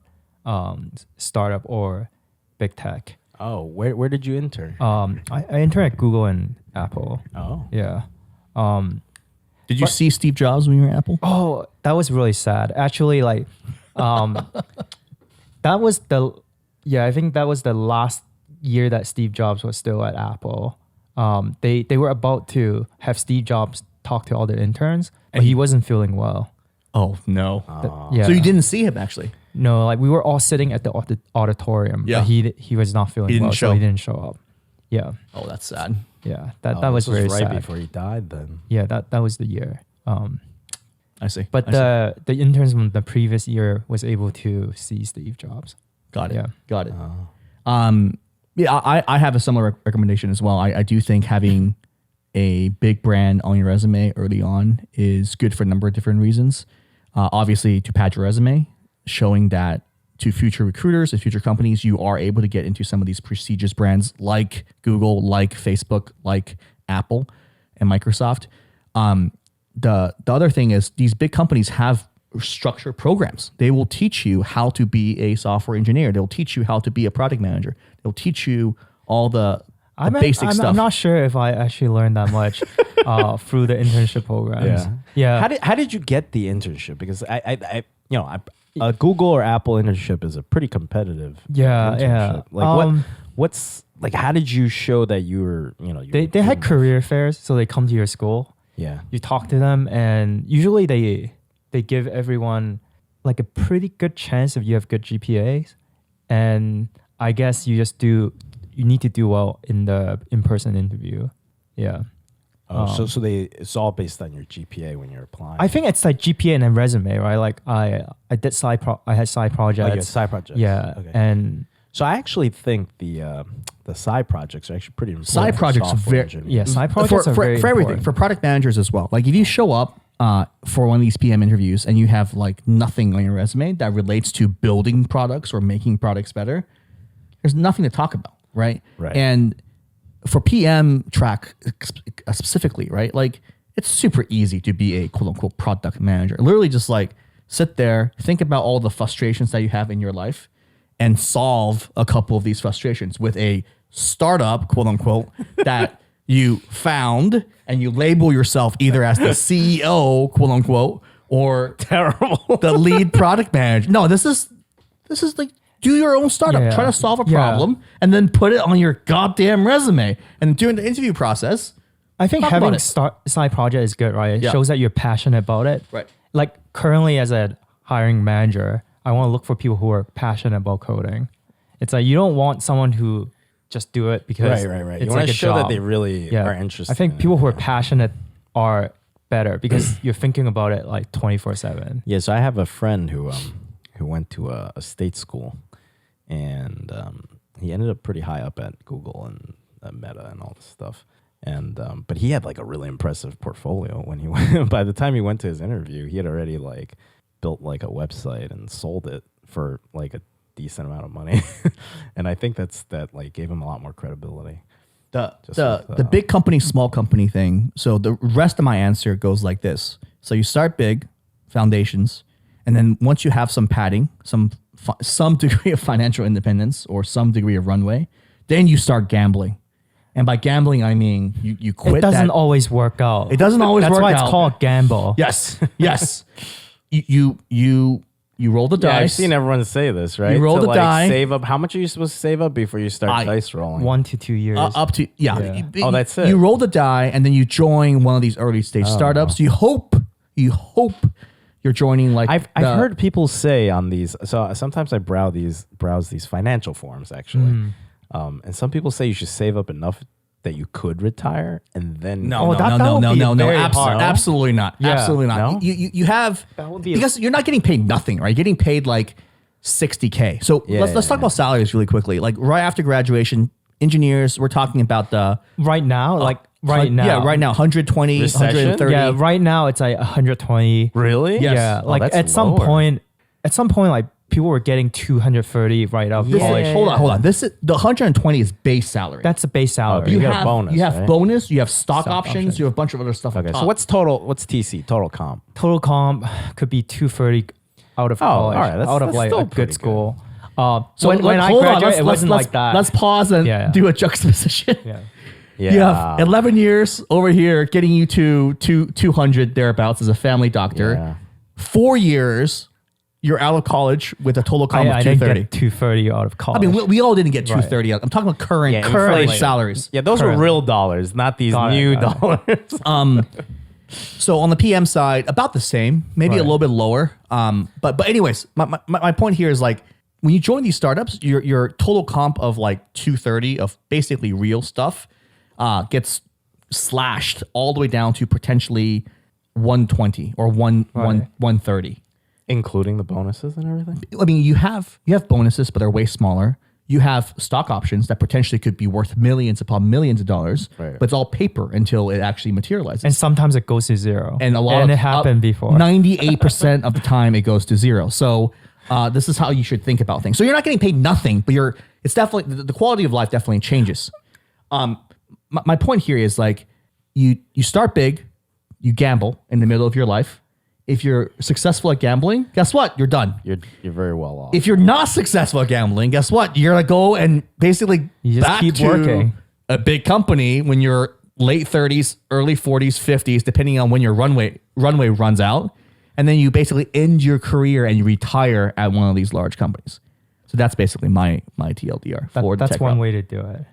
startup or big tech. Oh, where did you intern? I interned at Google and Apple. Oh. Yeah. Did you see Steve Jobs when you were at Apple? Oh, that was really sad. Actually, like, I think that was the last year that Steve Jobs was still at Apple. They were about to have Steve Jobs talk to all the interns, but he wasn't feeling well. Oh, no. Yeah. So you didn't see him actually? No, like we were all sitting at the auditorium. Yeah. But he was not feeling well, so he didn't show up. Yeah. Oh, that's sad. Yeah. That was very right sad. before he died then. Yeah, that was the year. I see. But the interns from the previous year was able to see Steve Jobs. Got it. Yeah. Got it. I have a similar recommendation as well. I do think having a big brand on your resume early on is good for a number of different reasons. Obviously, to pad your resume, showing that to future recruiters and future companies, you are able to get into some of these prestigious brands like Google, like Facebook, like Apple and Microsoft. The other thing is these big companies have structured programs. They will teach you how to be a software engineer. They'll teach you how to be a product manager. They'll teach you all the basic stuff. I'm not sure if I actually learned that much through the internship programs. Yeah. How did you get the internship? Because I a Google or Apple internship is a pretty competitive. Yeah. internship. Like what's like? How did you show that you were They had career fairs, so they come to your school. Yeah. You talk to them, and usually they give everyone like a pretty good chance if you have good GPAs. And I guess you need to do well in the in-person interview. Yeah. So it's all based on your GPA when you're applying. I think it's like GPA and then resume, right? Like I had side projects. You had side projects. Yeah. Okay. And so I actually think the side projects are actually pretty important. Side projects are very side projects are very for everything, important. for product managers as well. Like if you show up for one of these PM interviews and you have like nothing on your resume that relates to building products or making products better, there's nothing to talk about, right? Right. And for PM track specifically, right? Like it's super easy to be a quote unquote product manager. Literally just like sit there, think about all the frustrations that you have in your life and solve a couple of these frustrations with a startup, quote unquote, that you found and you label yourself either as the CEO, quote unquote, or Terrible. the lead product manager. No, this is like do your own startup. Yeah. Try to solve a Yeah. problem and then put it on your goddamn resume. And during the interview process, I think talk having about it. side project is good, right? It Yeah. shows that you're passionate about it. Right. Like currently as a hiring manager, I want to look for people who are passionate about coding. It's like you don't want someone who just do it because Right. it's You like want a to show that job. they really are interested. I think in people it. who are passionate are better because you're thinking about it like 24/7. Yeah, so I have a friend who went to a state school, and he ended up pretty high up at Google and Meta and all this stuff. And but he had like a really impressive portfolio when he went. By the time he went to his interview, he had already like built like a website and sold it for like a decent amount of money. And I think that like gave him a lot more credibility. The big company, small company thing. So the rest of my answer goes like this. So you start big, foundations, and then once you have some padding, some degree of financial independence or some degree of runway, then you start gambling. And by gambling, I mean you quit. It doesn't that. always work out. It doesn't always That's work why out. it's called gamble. Yes, yes. You roll the Yeah, dice. I've seen everyone say this, right? You roll To, the like, die. Save up. How much are you supposed to save up before you start dice rolling? 1 to 2 years. Up to Yeah. Oh, that's it. You roll the die and then you join one of these early stage startups. You hope you're joining like I've heard people say on these. So sometimes I browse these financial forums actually, and some people say you should save up enough that you could retire and then No, Oh, no, that no, would no, be no, no, very absolutely, hard. absolutely not. Yeah. Absolutely not. No? You have That would be because you're not getting paid nothing, right? You're getting paid like $60K. So let's talk about salaries really quickly. Like right after graduation, engineers, we're talking about the right now, right now. Yeah, right now, 120, Recession? 130. Yeah, right now it's like 120. really, Yes. Yeah, Oh, like that's at some lower. point, like people were getting 230 right out of This is- college. hold on. This is the 120 is base salary. That's the base salary. you you get a have bonus, You have right? bonus. You have stock Stock options, options. You have a bunch of other stuff. on Okay, top. so what's TC total comp? Total comp could be 230 out of college, all right, that's- out of that's like still a pretty good school. When I hold on, graduated, it wasn't like that. Let's pause and Yeah. do a juxtaposition. yeah. Yeah, You have 11 years over here getting you to 200 thereabouts as a family doctor. Yeah. 4 years, you're out of college with a total comp I of didn't 230. get 230 out of I college. mean, we all didn't get 230. I'm talking about current inflation. salaries. Yeah, those were Currently. real dollars, not these Got it, new got dollars. So on the PM side, about the same, maybe a Right. little bit lower. But anyways, my point here is like when you join these startups, your total comp of like 230 of basically real stuff gets slashed all the way down to potentially 120 or 130. Including the bonuses and everything. I mean, you have bonuses, but they're way smaller. You have stock options that potentially could be worth millions upon millions of dollars, Right. but it's all paper until it actually materializes. and sometimes it goes to zero. And a lot it happened before. 98% of the time it goes to zero. So this is how you should think about things. So you're not getting paid nothing, but it's definitely the quality of life definitely changes. My point here is like you start big, you gamble in the middle of your life. If you're successful at gambling, guess what? You're done. You're very well off. If you're not successful at gambling, guess what? You're gonna go and basically You just back keep to working. a big company when you're late 30s, early 40s, 50s, depending on when your runway runs out, and then you basically end your career and you retire at one of these large companies. So that's basically my TLDR for the That's tech one route. way to do it.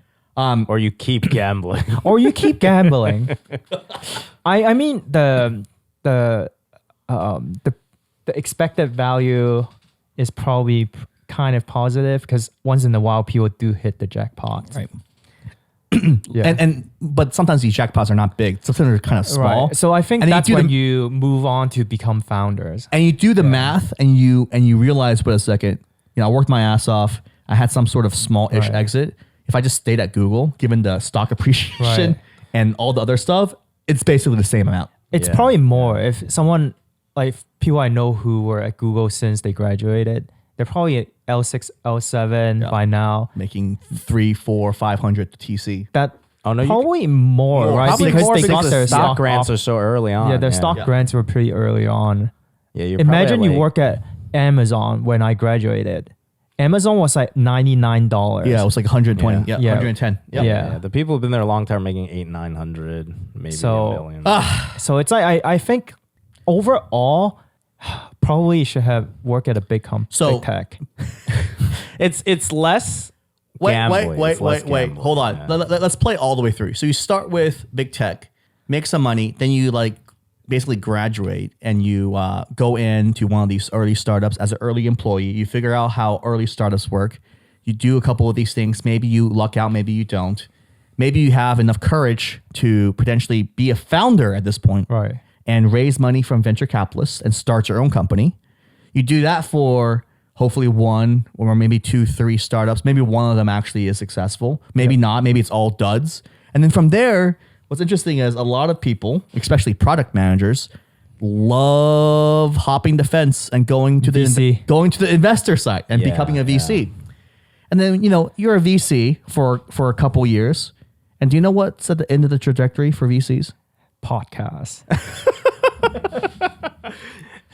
or you keep gambling. Or you keep gambling. I mean the expected value is probably kind of positive because once in a while people do hit the jackpot. Right. Yeah. But sometimes these jackpots are not big. Sometimes they're kind of small. Right. So I think And then that's do when the- you move on to become founders. And you do the math and you realize, wait a second, I worked my ass off. I had some sort of small-ish Right. exit. If I just stayed at Google, given the stock appreciation Right. and all the other stuff, it's basically the same amount. It's Yeah. probably more if someone like people I know who were at Google since they graduated, they're probably at L6, L7 by now. Making 300, 400, 500 TC. That Oh, no, you probably more, right? Probably because more they got because their stock grants off- are so early on. Yeah, their stock grants were pretty early on. Yeah, you're Imagine probably you like- work at Amazon when I graduated. Amazon was like $99. Yeah, it was like 120. Yeah, Yeah. 110. Yep. Yeah. The people who've been there a long time making 800-900, maybe So- a million. So it's like I think overall, probably you should have worked at a big So- big tech. It's less gambling. It's less Wait. gambling. Hold on. Yeah. Let's play all the way through. So you start with big tech, make some money, then you like basically graduate and you go into one of these early startups as an early employee. You figure out how early startups work. You do a couple of these things. Maybe you luck out, maybe you don't. Maybe you have enough courage to potentially be a founder at this point. Right. And raise money from venture capitalists and start your own company. You do that for hopefully one or maybe 2, 3 startups. Maybe one of them actually is successful. Maybe not. Maybe it's all duds. And then from there, what's interesting is a lot of people, especially product managers, love hopping the fence and going to VC. going to the investor side and Yeah, becoming a VC. And then, you're a VC for a couple years. And do you know what's at the end of the trajectory for VCs? Podcast.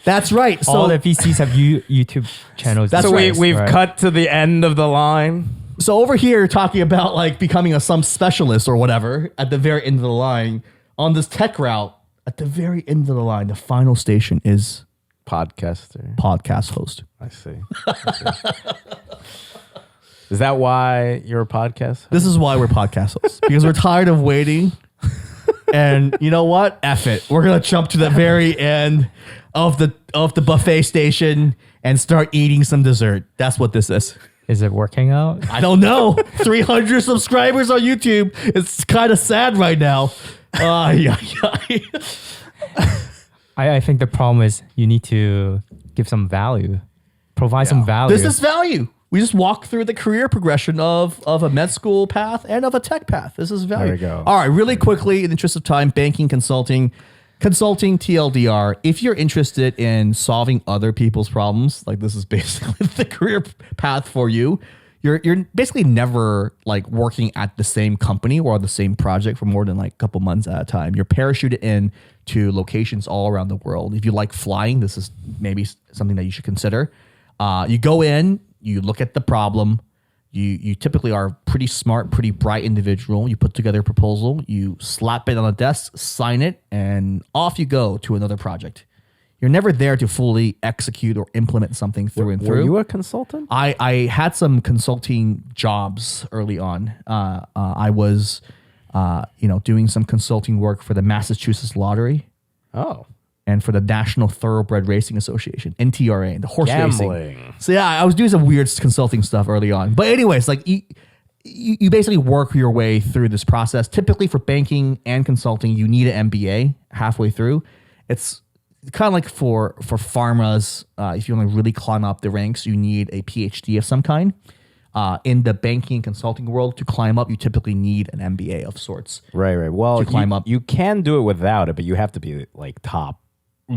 That's right. So All the VCs have YouTube channels. That's So right. we've Right. cut to the end of the line. So over here, talking about like becoming some specialist or whatever at the very end of the line on this tech route, at the very end of the line, the final station is Podcaster. podcast host. I see. Is that why you're a podcast? This is why we're podcast hosts, because we're tired of waiting. And you know what? F it. We're gonna jump to the very end of the buffet station and start eating some dessert. That's what this is. Is it working out? I don't know. 300 subscribers on YouTube. It's kind of sad right now. Yeah. I think the problem is you need to give some value, provide some value. This is value. We just walk through the career progression of a med school path and of a tech path. This is value. There we go. All right, really quickly, in the interest of time, banking, consulting TLDR. If you're interested in solving other people's problems, like this is basically the career path for you. You're basically never like working at the same company or the same project for more than like a couple months at a time. You're parachuted in to locations all around the world. If you like flying, this is maybe something that you should consider. You go in, you look at the problem. You typically are a pretty smart, pretty bright individual. You put together a proposal, you slap it on a desk, sign it, and off you go to another project. You're never there to fully execute or implement something through and through. Were you a consultant? I had some consulting jobs early on. I was, doing some consulting work for the Massachusetts Lottery Oh. and for the National Thoroughbred Racing Association, NTRA, the horse racing. Gambling. So yeah, I was doing some weird consulting stuff early on. But anyways, like you basically work your way through this process. Typically for banking and consulting, you need an MBA halfway through. It's kind of like for pharmas, if you want to really climb up the ranks, you need a PhD of some kind. In the banking and consulting world, to climb up, you typically need an MBA of sorts. Right. Well, To climb up. you can do it without it, but you have to be like top.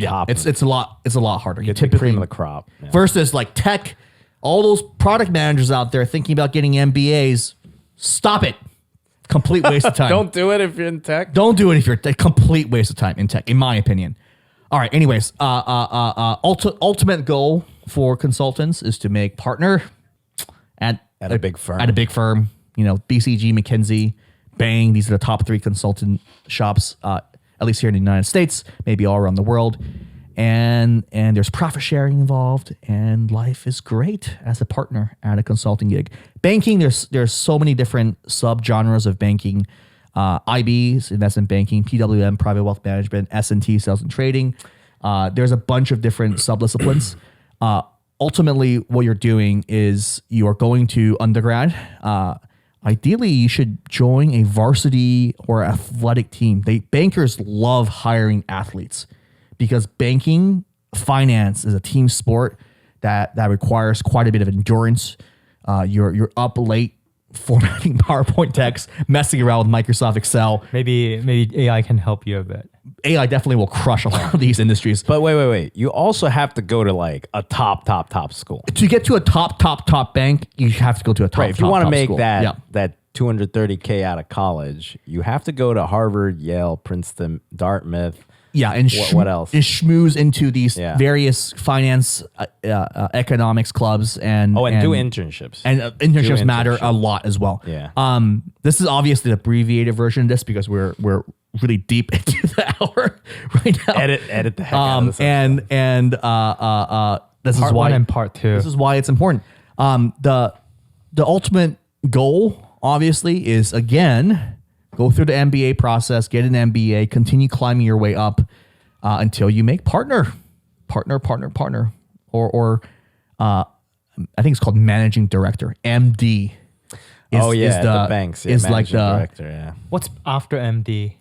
Top. It's a lot harder. You It's the typically cream of the crop. Yeah. versus like tech, all those product managers out there thinking about getting MBAs, stop it. Complete waste of time. Don't do it if you're in tech. Don't do it if you're a complete waste of time in tech, in my opinion. All right. Anyways, ultimate goal for consultants is to make partner at a big firm. At a big firm, BCG, McKinsey, Bain. These are the top 3 consultant shops, at least here in the United States, maybe all around the world. And there's profit sharing involved, and life is great as a partner at a consulting gig. Banking, there's so many different subgenres of banking. IBs, investment banking, PWM, private wealth management, S&T, sales and trading. There's a bunch of different sub-disciplines. Ultimately, what you're doing is you are going to undergrad. Ideally, you should join a varsity or athletic team. Bankers love hiring athletes because banking, finance is a team sport that requires quite a bit of endurance. You're up late formatting PowerPoint text, messing around with Microsoft Excel. Maybe AI can help you a bit. AI definitely will crush a lot of these industries. But wait. You also have to go to like a top school. To get to a top bank, you have to go to a top. Right. If you want to make school. that $230K out of college, you have to go to Harvard, Yale, Princeton, Dartmouth, Yeah, and what else? And schmooze into these Yeah. various finance, economics clubs, and do internships. And internships Do matter a internships. lot as well. Yeah. This is obviously the abbreviated version of this because we're really deep into the hour right now. Edit the heck out of this. And this Part is why one and part two. This is why it's important. The ultimate goal, obviously, is again go through the MBA process, get an MBA, continue climbing your way up until you make partner, or I think it's called managing director, MD. At the banks. Yeah, is like managing the director. Yeah. What's after MD?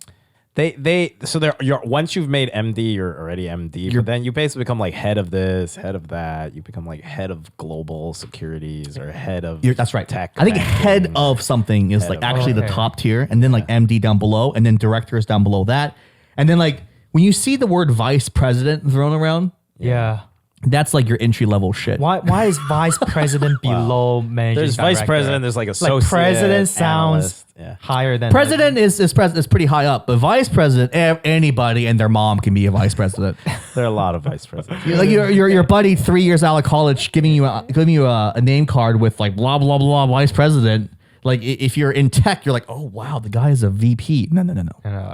You're once you've made MD, you're already MD. But then you basically become like head of this, head of that. You become like head of global securities or head of that's right. tech. I think banking. head of something is like of- actually the Okay. top tier, and then like MD down below, and then director is down below that, and then like when you see the word vice president thrown around, Yeah. that's like your entry level shit. Why is vice president below managing There's vice director? president. There's like associate. Like president sounds analyst. Yeah. higher than President is pretty high up, but vice president, anybody and their mom can be a vice president. There are a lot of vice presidents. Like your buddy 3 years out of college giving you a name card with like blah blah blah vice president. Like if you're in tech, you're like, oh wow, the guy is a VP. No.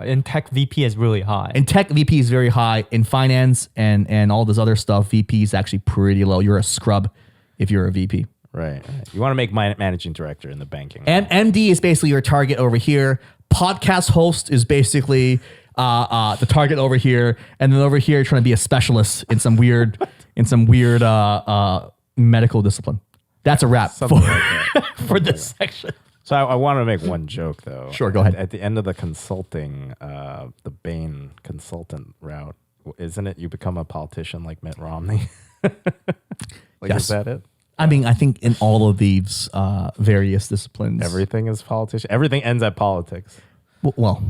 in tech VP is really high. In tech, VP is very high. In finance and all this other stuff, VP is actually pretty low. You're a scrub if you're a VP. Right. You want to make managing director in the banking. And MD is basically your target over here. Podcast host is basically the target over here, and then over here you're trying to be a specialist in some weird medical discipline. That's a wrap Something like that. for this section. So I want to make one joke though. Sure, go ahead. At the end of the consulting, the Bain consultant route, isn't it? You become a politician like Mitt Romney. Yes. Is that it? I mean, I think in all of these various disciplines, Everything is politician. Everything ends at politics. well,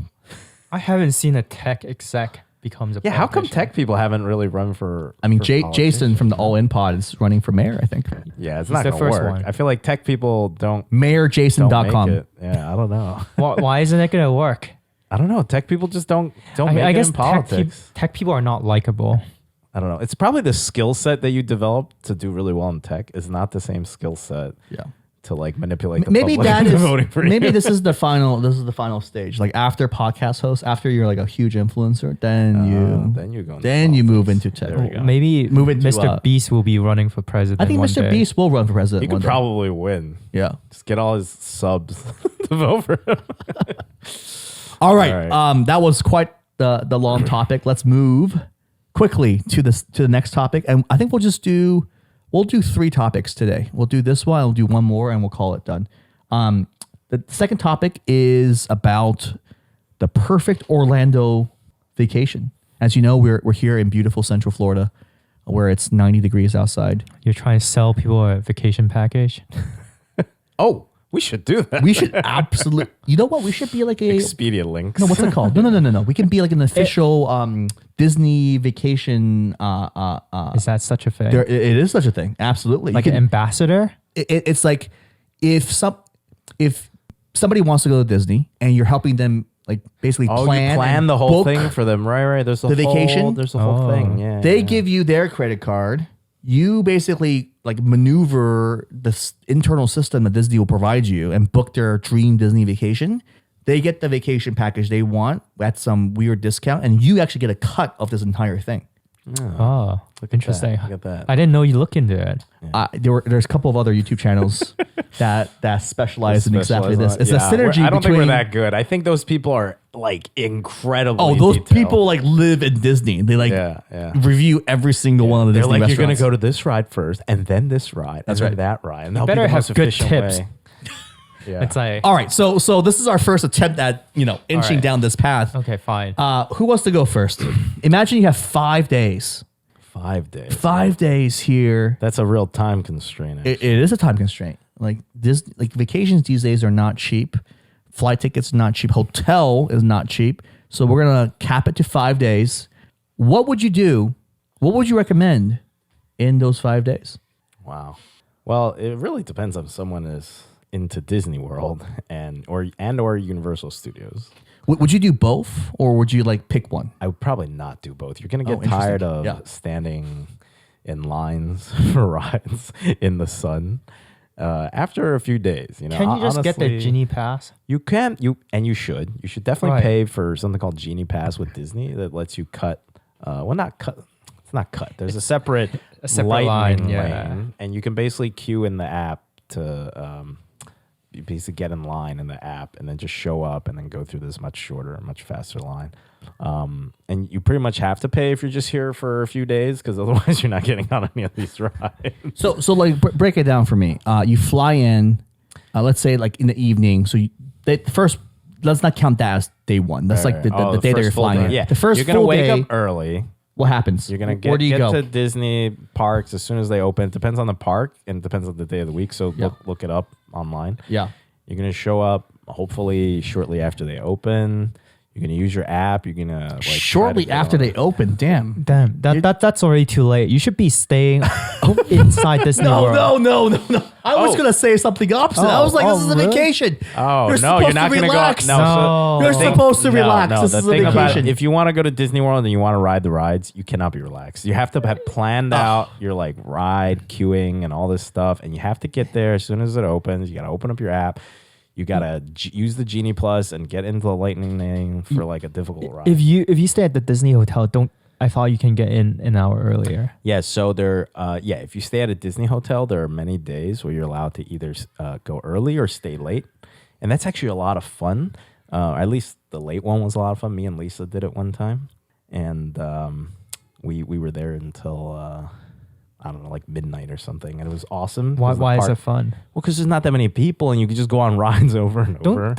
I haven't seen a tech exec becomes a Yeah. How come politician. tech people haven't really run for? I mean, for Jason politician? from the All In Pod is running for mayor, I think. Yeah, it's He's not the going to first work. one. I feel like tech people don't MayorJason.com. make it. Yeah, I don't know. Why isn't it going to work? I don't know. Tech people just don't make I it guess in politics. tech people are not likable. I don't know. It's probably the skill set that you develop to do really well in tech is not the same skill set Yeah. to like manipulate the Maybe public that into is voting for maybe you. this is the final stage. Like after podcast host, after you're like a huge influencer, then you go. you move into tech. There we go. Maybe Move into, Mr. Beast will be running for president. I think one Mr. day. Beast will run for president. He one could day. probably win. Yeah. Just get all his subs to vote for him. All right. All right. That was quite the long topic. Let's move quickly to the next topic, and I think we'll do 3 topics today. We'll do this one. We'll do one more, and we'll call it done. The second topic is about the perfect Orlando vacation. As you know, we're here in beautiful Central Florida, where it's 90 degrees outside. You're trying to sell people a vacation package. Oh, we should do that. We should absolutely. You know what? We should be like a. Expedia links. No, what's it called? No. We can be like an official Disney vacation. Is that such a thing? It is such a thing. Absolutely. Like You an can- ambassador? it's like if somebody wants to go to Disney and you're helping them like basically Oh, plan you plan and the whole book, thing for them. Right. There's the vacation? There's a whole Oh. thing. Yeah. they yeah. give you their credit card. You basically like maneuver this internal system that Disney will provide you and book their dream Disney vacation. They get the vacation package they want at some weird discount, and you actually get a cut of this entire thing. Oh, interesting. Look at that. I didn't know you look into it. There's a couple of other YouTube channels that specialize in exactly this. It's a Yeah, synergy I don't think between. we're that good. I think those people are like incredibly. Oh, those detailed. people like live in Disney. They like Yeah. review every single one of the They're Disney like, you're restaurants. going to go to this ride first, and then this ride, That's and right. then that ride. And that'll better be the have most good efficient tips. way. Yeah. It's like, All right, so this is our first attempt at inching right. down this path. okay, fine. Who wants to go first? Imagine you have 5 days. 5 days. 5 days here. That's a real time constraint. It is a time constraint. Like this, like vacations these days are not cheap. Flight tickets not cheap. Hotel is not cheap. So we're gonna cap it to 5 days. What would you do? What would you recommend in those 5 days? Wow. Well, it really depends on if someone is into Disney World or Universal Studios. Would you do both, or would you like pick one? I would probably not do both. You're gonna Oh, get tired interesting. of Yeah. standing in lines for rides in the sun after a few days. You know, Can you just get the honestly, Genie Pass? You can. You should. You should definitely Right. pay for something called Genie Pass with Disney that lets you cut. Well, not cut. It's not cut. There's a separate lightning line, yeah. lane, and you can basically queue in the app to. You basically get in line in the app and then just show up and then go through this much shorter, much faster line. And you pretty much have to pay if you're just here for a few days because otherwise you're not getting on any of these rides. So like break it down for me. You fly in, let's say like in the evening. So first, let's not count that as day one. That's like the day that you're first full flying day. in. Yeah, The first you're gonna full wake day. up early. What happens? You're gonna Where do you get go? to Disney parks as soon as they open. It depends on the park and it depends on the day of the week. So Yeah. look it up online. Yeah. You're gonna show up hopefully shortly after they open. You're gonna use your app. You're gonna like Shortly after they open. Damn. Damn, that's already too late. You should be staying inside Disney World. No. I was gonna say something opposite. I was like, this is a really? vacation. Oh You're no, you're supposed not to gonna relax. go. No. You're supposed to relax. No, This the is a thing about vacation. it, if you want to go to Disney World and you want to ride the rides, you cannot be relaxed. You have to have planned out your like ride queuing and all this stuff, and you have to get there as soon as it opens. You got to open up your app. You gotta use the Genie Plus and get into the Lightning Lane for like a difficult ride. If you stay at the Disney hotel, I thought you can get in an hour earlier. Yeah, so if you stay at a Disney hotel, there are many days where you're allowed to either go early or stay late, and that's actually a lot of fun. At least the late one was a lot of fun. Me and Lisa did it one time, and we were there until I don't know, like midnight or something, and it was awesome. Why is it fun? Well, because there's not that many people, and you can just go on rides over and over. Don't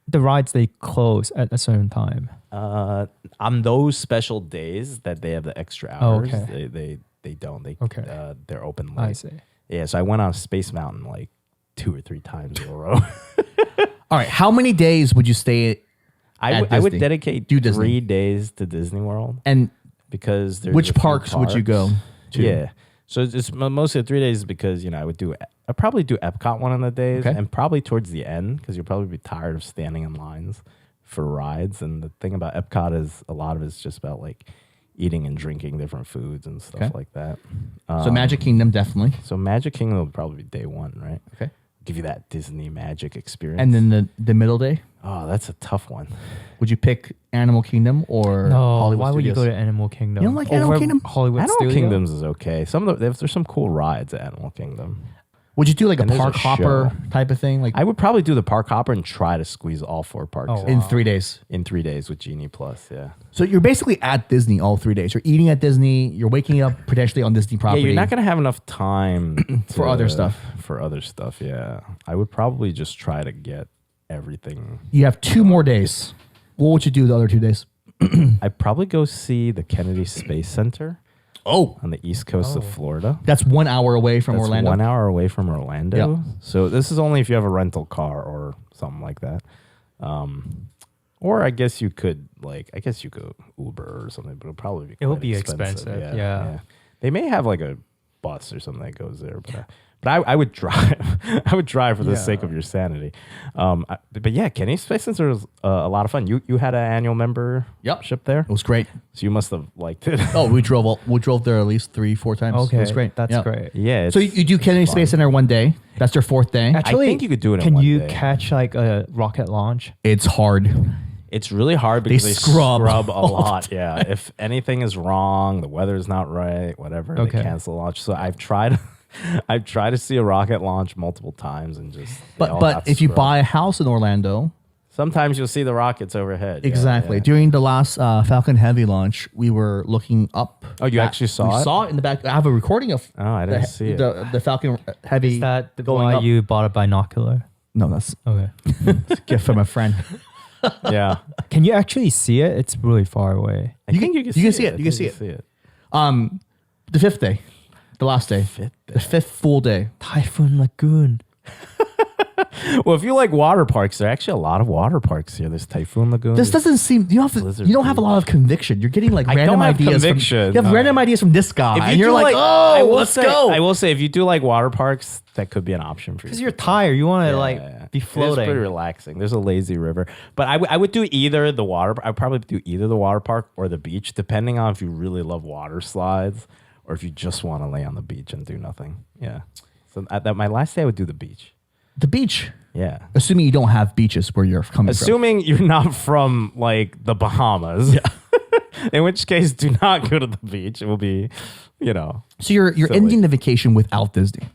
the rides they close at a certain time? On those special days that they have the extra hours, okay. they don't. Okay. They're open late. I see. Yeah, so I went on Space Mountain like 2 or 3 times in a row. All right. How many days would you stay I would Disney? dedicate Do Disney. 3 days to Disney World and because there's which a few parks would you go to? Yeah, so it's mostly 3 days because I'd probably do Epcot one of the days, Okay. and probably towards the end because you'll probably be tired of standing in lines for rides. And the thing about Epcot is a lot of it's just about like eating and drinking different foods and stuff Okay. like that. So Magic Kingdom definitely. So Magic Kingdom will probably be day one, right? Okay. Give you that Disney magic experience. And then the middle day, oh, that's a tough one. would you pick Animal Kingdom or No, Hollywood why would you Studios? go to Animal Kingdom? You don't like Animal Over Kingdom? Hollywood Animal Studios? Kingdoms is okay. There's some cool rides at Animal Kingdom. Would you do like a And there's a park hopper show. type of thing, like I would probably do the park hopper and try to squeeze all 4 parks Oh, in wow. 3 days? in 3 days with Genie Plus. Yeah. So you're basically at Disney all 3 days. You're eating at Disney. You're waking up potentially on Disney property. Yeah, you're not gonna have enough time For other stuff. For other stuff, yeah. I would probably just try to get everything. You have 2 more days. What would you do the other 2 days? I'd probably go see the Kennedy Space Center Oh, on the east coast of Florida. that's 1 hour away from That's Orlando. 1 hour away from Orlando. Yep. So this is only if you have a rental car or something like that. Or I guess you could Uber or something, but it'll probably be It will quite be expensive, yeah. They may have like a bus or something that goes there, but I would drive. I would drive for the sake of your sanity. But yeah, Kennedy Space Center was a lot of fun. You had an annual membership there, It was great. so you must have liked it. Oh, we drove there at least 3-4 times. Okay, It was great. That's Yeah. great. Yeah. So you do Kennedy Space Center one day. That's your 4th day. Actually, think you could do it in Can one you day. catch like a rocket launch? It's hard. It's really hard because they scrub scrub a all lot. Yeah. If anything is wrong, the weather's not right, whatever, Okay. they cancel launch. So I've tried to see a rocket launch multiple times and just they all But got if you scrubbed. buy a house in Orlando, sometimes you'll see the rockets overhead. Yeah, exactly. yeah. During the last Falcon Heavy launch, we were looking up. Oh, you actually saw we it? saw it in the back. I have a recording of. Oh, I didn't see it. The Falcon Heavy. Is that the going why up? you bought a binocular? No, that's Okay. a gift from a friend. Yeah. Can you actually see it? It's really far away. I think you can see see it. it. You can I think see it. The 5th day, the last day, Fifth the 5th full day. Typhoon Lagoon. Well, if you like water parks, there are actually a lot of water parks here. There's Typhoon Lagoon. This doesn't seem you don't have a lot of conviction. You're getting like random don't have ideas. conviction. You have random ideas from this guy, If and you you're do like, I oh, will let's say, go. I will say, if you do like water parks, that could be an option for you. Because you're tired. You want to be It's floating. pretty relaxing. There's a lazy river, but I would do either the water. I'd probably do either the water park or the beach, depending on if you really love water slides or if you just want to lay on the beach and do nothing. Yeah. So my last day, I would do the beach. The beach. Yeah. Assuming you don't have beaches where you're coming Assuming you're not from like the Bahamas. Yeah. In which case, do not go to the beach. It will be, from. So you're silly. ending the vacation without Disney.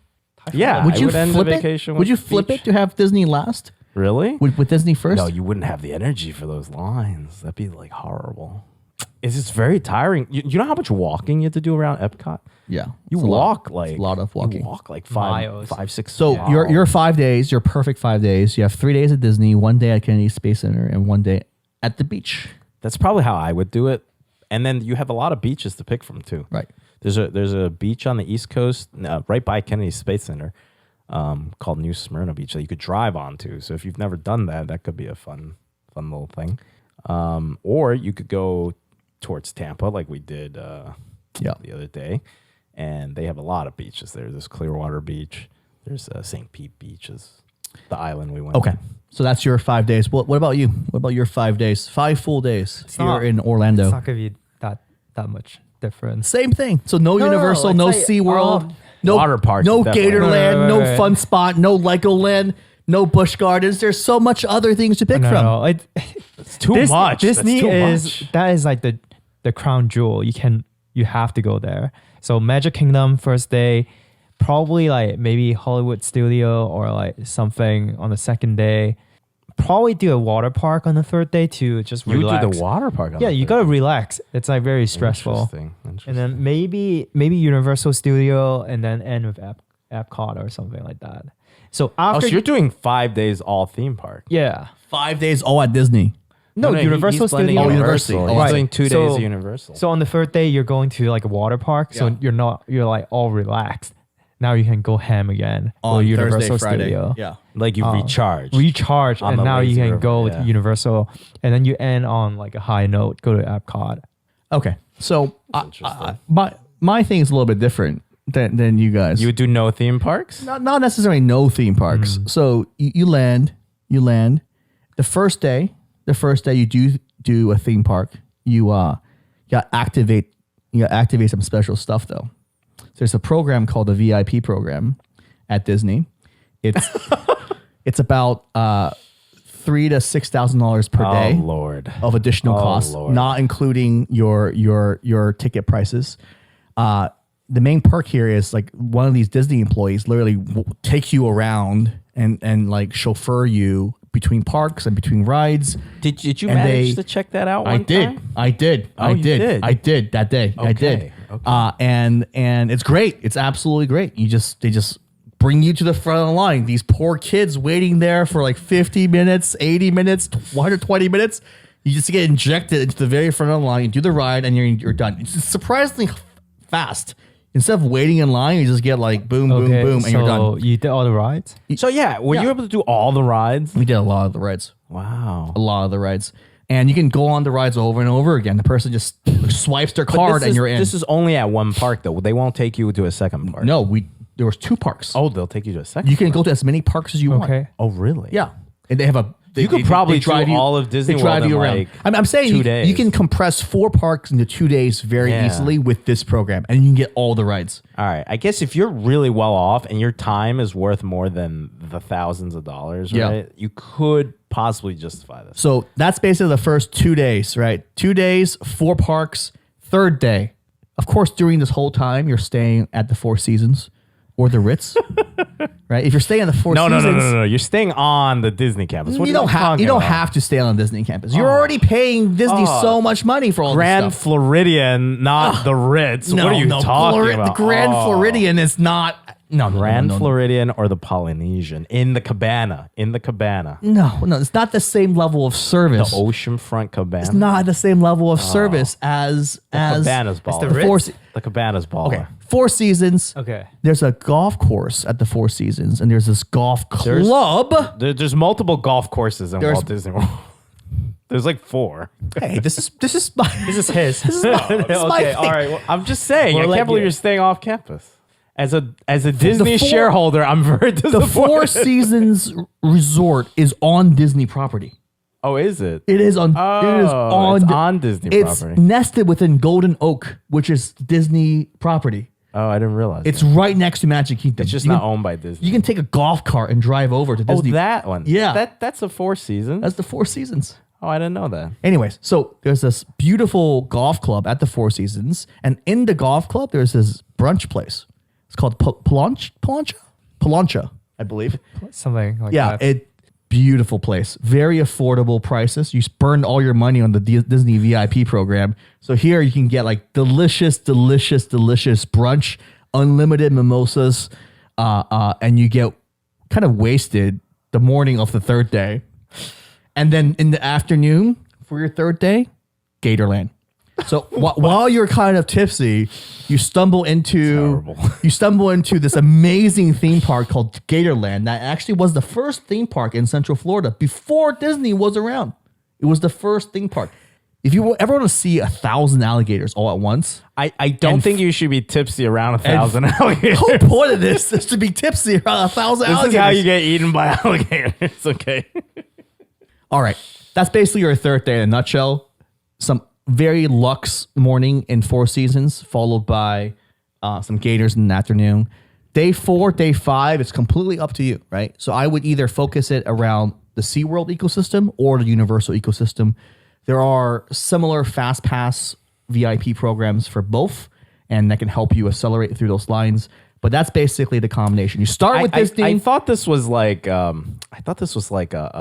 Yeah. Would you end the flip vacation it? Would you with flip beach. it to have Disney last? Really? With Disney first? No, you wouldn't have the energy for those lines. That'd be like horrible. It's just very tiring. You know how much walking you have to do around Epcot? Yeah. You it's a walk lot. like It's a lot of walking. You walk like Miles. 6. So miles. your 5 days, your perfect 5 days. You have 3 days at Disney, 1 day at Kennedy Space Center, and 1 day at the beach. That's probably how I would do it. And then you have a lot of beaches to pick from too. Right. There's a beach on the East Coast, right by Kennedy Space Center, called New Smyrna Beach that you could drive onto. So if you've never done that, that could be a fun little thing. Or you could go towards Tampa, like we did the other day, and they have a lot of beaches there. There's Clearwater Beach. There's St. Pete Beach is the island we went. Okay. to. So that's your 5 days. What about you? What about your 5 days? 5 full days here not- in Orlando. It's not gonna be that much difference. Same thing. So no Universal, it's no like, SeaWorld, no Water parks, no definitely. Gatorland, Right. no Fun Spot, no Legoland, no Busch Gardens. There's so much other things to pick from. No, It's too much. Disney That's is too much. that is like the crown jewel. You have to go there. So Magic Kingdom first day, probably like maybe Hollywood Studio or like something on the second day. Probably do a water park on the third day to just You relax. do the water park. On Yeah, the you third gotta day. relax. It's like very stressful. Interesting. And then maybe Universal Studio and then end with Epcot or something like that. So Oh, after so you're doing 5 days all theme park. yeah. 5 days all at Disney. No, Universal he's blending Studio. Oh, Universal. Universal. He's Right. doing 2 days So- of Universal. So on the third day, you're going to like a water park. So Yeah. you're like all relaxed. Now you can go ham again On go Thursday, Friday. Studio. Yeah. like you recharge. Recharge, On and the now you lazy can river, go with yeah. Universal, and then you end on like a high note. Go to Epcot. Okay. So interesting. my thing is a little bit different than you guys. You would do no theme parks? Not necessarily no theme parks. So you land. The first day you do a theme park. You got activate some special stuff though. There's a program called the VIP program at Disney. It's about $3,000 to $6,000 per day Oh, Lord. of additional costs, Lord. not including your ticket prices. The main perk here is like one of these Disney employees literally takes you around and like chauffeur you between parks and between rides. Did you And manage to check that out? I did that day. Okay, I did. okay. And it's great. It's absolutely great. They just bring you to the front of the line. These poor kids waiting there for like 50 minutes, 80 minutes, 120 minutes. You just get injected into the very front of the line. You do the ride, and you're done. It's surprisingly fast. Instead of waiting in line, you just get like boom, boom, boom, and you're done. You did all the rides. So yeah, were you able to do all the rides? We did a lot of the rides. Wow. A lot of the rides. And you can go on the rides over and over again. The person just swipes their card and you're in. This is only at one park though. They won't take you to a second park. No, there was 2 parks. Oh, they'll take you to a second. You can go to as many parks as you want. Okay. Oh, really? Yeah. And they have a... You could probably do all of Disney They drive World you in, around. like, I'm saying 2 you days. can compress 4 parks into 2 days very Yeah. easily with this program. And you can get all the rides. All right. I guess if you're really well off and your time is worth more than the thousands of dollars, Yeah. right? You could possibly justify this. So that's basically the first 2 days, right? 2 days, 4 parks. Third day. Of course, during this whole time, you're staying at the Four Seasons or the Ritz, right? If you're staying at the Four Seasons... No. You're staying on the Disney campus. What You are don't have talking about? have to stay on Disney campus. You're already paying Disney so much money for all Grand this stuff. Floridian, not the Ritz. No, what are you talking about? The Grand Oh. Floridian is not Grand Floridian or the Polynesian in the cabana. No, it's not the same level of service. The oceanfront cabana. It's not the same level of service as Cabana's baller. The Cabana's baller. Okay, Four Seasons. Okay. There's a golf course at the Four Seasons, and there's this golf club. There's multiple golf courses in Walt Disney World. There's like 4. Hey, this is This is his. this is my Okay. thing. All right. Well, I'm just saying. Well, I can't believe you're staying off campus. As a Disney Four- shareholder, I'm very disappointed. The Four Seasons Resort is on Disney property. Oh, is it? It is on. It is on. It's on Disney It's property. nested within Golden Oak, which is Disney property. Oh, I didn't realize. It's right next to Magic Kingdom. It's just You not can- owned by Disney. You can take a golf cart and drive over to Oh, Disney. that one. Yeah. That's a Four Seasons. That's the Four Seasons. Oh, I didn't know that. Anyways, so there's this beautiful golf club at the Four Seasons, and in the golf club, there's this brunch place. It's called Palancha, I believe. something like Yeah, that. beautiful place. Very affordable prices. You spend all your money on the Disney VIP program. So here you can get like delicious brunch, unlimited mimosas, and you get kind of wasted the morning of the third day. And then in the afternoon for your third day, Gatorland. So while you're kind of tipsy, you stumble into this amazing theme park called Gatorland that actually was the first theme park in Central Florida before Disney was around. It was the first theme park. If you ever want to see 1,000 alligators all at once, I don't think you should be tipsy around 1,000 alligators. the whole point of this is to be tipsy around 1,000 This alligators. is how you get eaten by alligators. Okay. All right. That's basically your third day in a nutshell. Some very luxe morning in Four Seasons, followed by some gators in the afternoon. Day 4, day 5, it's completely up to you, right? So I would either focus it around the SeaWorld ecosystem or the Universal ecosystem. There are similar Fast Pass VIP programs for both, and that can help you accelerate through those lines. But that's basically the combination. You start with Disney. I thought this was like a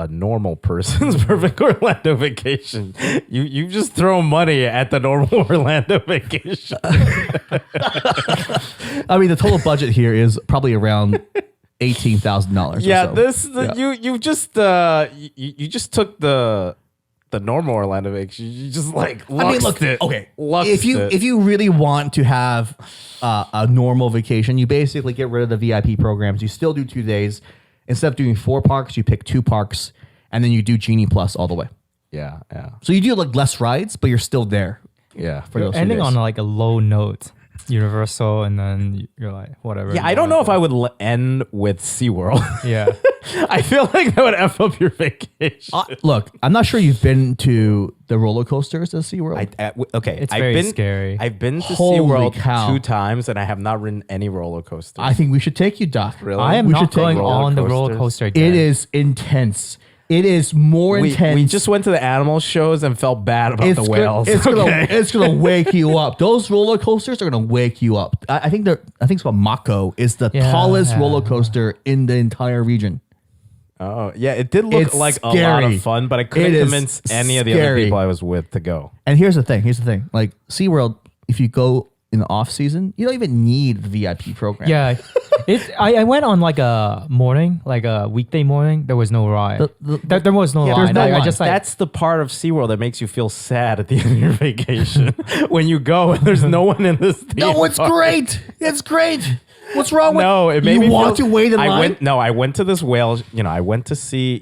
normal person's perfect Orlando vacation. You just throw money at the normal Orlando vacation. I mean, the total budget here is probably around $18,000. Yeah, or so. you just took the normal Orlando vacation. You just like luxed it. Okay. Luxed If you really want to have a normal vacation, you basically get rid of the VIP programs. You still do 2 days. Instead of doing 4 parks, you pick 2 parks, and then you do Genie Plus all the way. Yeah. So you do like less rides, but you're still there. Yeah. For those 2 Ending days. on like a low note, Universal, and then you're like, whatever. Yeah, I don't know if I would end with SeaWorld. Yeah. I feel like that would F up your vacation. Look, I'm not sure you've been to the roller coasters at SeaWorld. Okay, It's very scary. I've been to Holy SeaWorld cow. 2 times, and I have not ridden any roller coasters. I think we should take you, Doc. Really? I am We should not take going roller on the roller coasters. coaster again. It is intense. It is more intense. We just went to the animal shows and felt bad about the whales. It's gonna wake you up. Those roller coasters are gonna wake you up. I think it's called Mako is the tallest roller coaster in the entire region. Oh, yeah, it did look It's like a lot scary. of fun, but I couldn't It is convince any of the other scary. people I was with to go. And here's the thing. Like SeaWorld, if you go in the off season, you don't even need the VIP program. Yeah. I went on like a morning, like a weekday morning. There was no ride. There was no Yeah, line. there's no I line. just like, That's the part of SeaWorld that makes you feel sad at the end of your vacation. When you go and there's no one in this theme No, it's park. great. It's great. What's wrong with No, it made you me want feel, to wait in line? I went to this whale. I went to see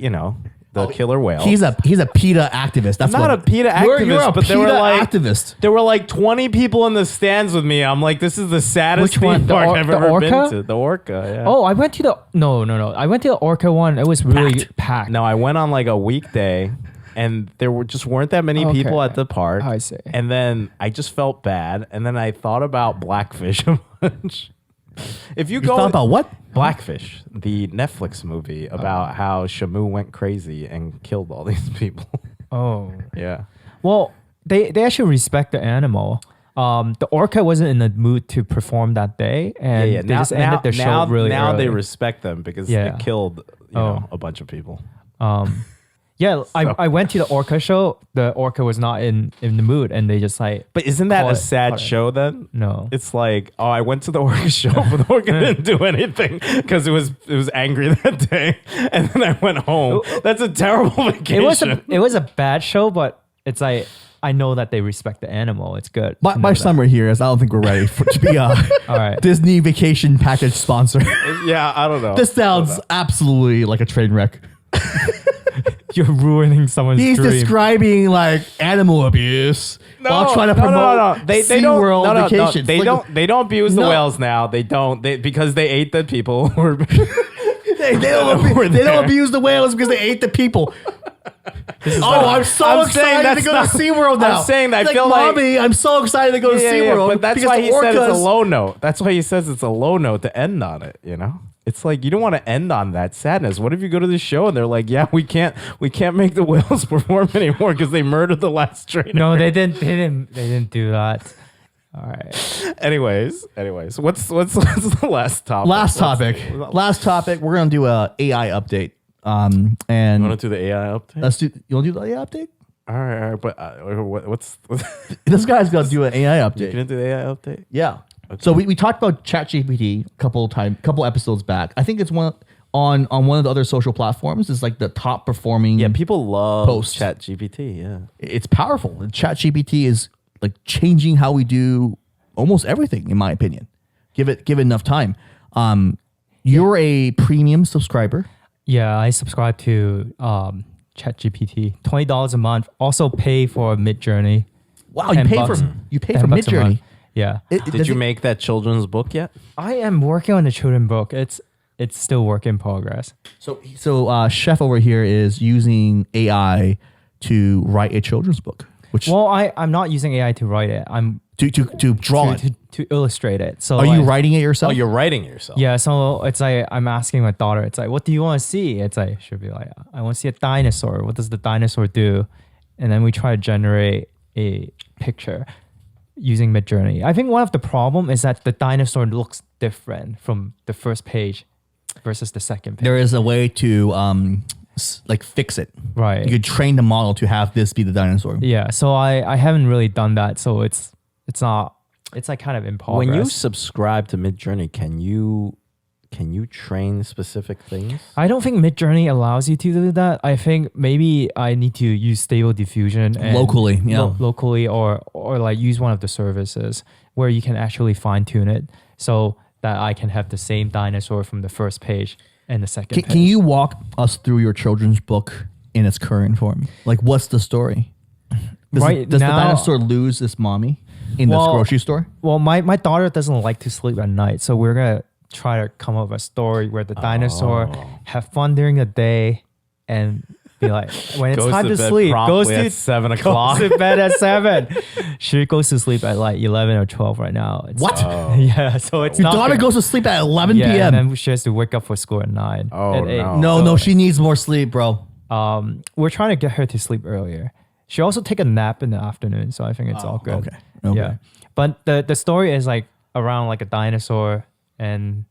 the killer whale. He's a PETA activist. That's I'm not what, a PETA activist, You're a but they were PETA like activist. There were like 20 people in the stands with me. I'm like, this is the saddest Which one? theme The park or- I've the ever been orca? to. The orca. Yeah. oh, I went to the, no. I went to the Orca one. It was really packed. No, I went on like a weekday, and there weren't that many Okay. people at the park. I see. And then I just felt bad, and then I thought about Blackfish a bunch. If you go thought about what? Blackfish, the Netflix movie about how Shamu went crazy and killed all these people. Oh. Yeah. Well, they actually respect the animal. The orca wasn't in the mood to perform that day, and they just ended their show really now early. they respect them because Yeah. it killed a bunch of people. Yeah, I went to the orca show. The orca was not in the mood, and they just like. But isn't that call a it- sad call it- show then? No. It's like, oh, I went to the orca show, but the orca didn't do anything because it was angry that day, and then I went home. That's a terrible vacation. It was a bad show, but it's like I know that they respect the animal. It's good. to know My that. summary here is I don't think we're ready to be a All right. Disney vacation package sponsor. Yeah, I don't know. This sounds absolutely like a train wreck. You're ruining someone's He's dream. describing like animal abuse while trying to promote They don't. SeaWorld No, vacations. They Like, don't. They don't abuse the No. whales now. They don't. Because they ate the people. Who were, They We're don't there. abuse the whales because they ate the people. I'm so I'm saying excited to that's go not- to SeaWorld now. I'm saying that I Like, feel like- Mommy, I'm so excited to go to SeaWorld. but that's because why the he said it's a orcas- low note. That's why he says it's a low note to end on it. You know, it's like you don't want to end on that sadness. What if you go to the show and they're like, "Yeah, we can't make the whales perform anymore because they murdered the last trainer." No, they didn't do that. All right. Anyways, what's the last topic? Last topic. We're gonna do a AI update. And You want to do the AI update? let's do. You want to do the AI update? All right. But what's This guy's gonna do an AI you update. gonna do the AI update? Yeah. So we talked about ChatGPT a couple episodes back. I think it's one on one of the other social platforms. It's like the top performing. Yeah, people love Post. ChatGPT. Yeah. It's powerful. ChatGPT is like changing how we do almost everything, in my opinion. Give it enough time. You're a premium subscriber. Yeah, I subscribe to ChatGPT. $20 a month. Also pay for Midjourney. Wow, you pay for $10. $10 a Midjourney. month. Yeah, Did you make that children's book yet? I am working on the children book. It's still work in progress. So Chef over here is using AI to write a children's book, which Well, I'm not using AI to write it. I'm to draw it. to illustrate it. So Are you like- writing it yourself? Oh, you're writing it yourself. Yeah, so it's like I'm asking my daughter. It's like, what do you want to see? It's like she'll be like, I want to see a dinosaur. What does the dinosaur do? And then we try to generate a picture using Midjourney. I think one of the problem is that the dinosaur looks different from the first page versus the second page. There is a way to like fix it. Right. You could train the model to have this be the dinosaur. Yeah. So I haven't really done that. So it's not. It's like kind of in progress. When you subscribe to Midjourney, can you train specific things? I don't think Midjourney allows you to do that. I think maybe I need to use Stable Diffusion and Locally, yeah. locally, or like use one of the services where you can actually fine tune it so that I can have the same dinosaur from the first page and the second page. Can you walk us through your children's book in its current form? Like, what's the story? Does Right the now- dinosaur lose its mommy in the Well- grocery store? Well, my daughter doesn't like to sleep at night, so we're gonna try to come up with a story where the dinosaur have fun during the day and be like, when it's Goes time to to bed sleep, goes promptly to at 7 o'clock. Goes to bed at 7. She goes to sleep at like 11 or 12 right now. It's, What? Yeah, so it's Your not daughter good. goes to sleep at 11 Yeah, p.m. and then she has to wake up for school at 9. Oh, at 8. no. No, she needs more sleep, bro. We're trying to get her to sleep earlier. She also take a nap in the afternoon, so I think it's all good. Okay. Yeah, but the story is like around like a dinosaur, and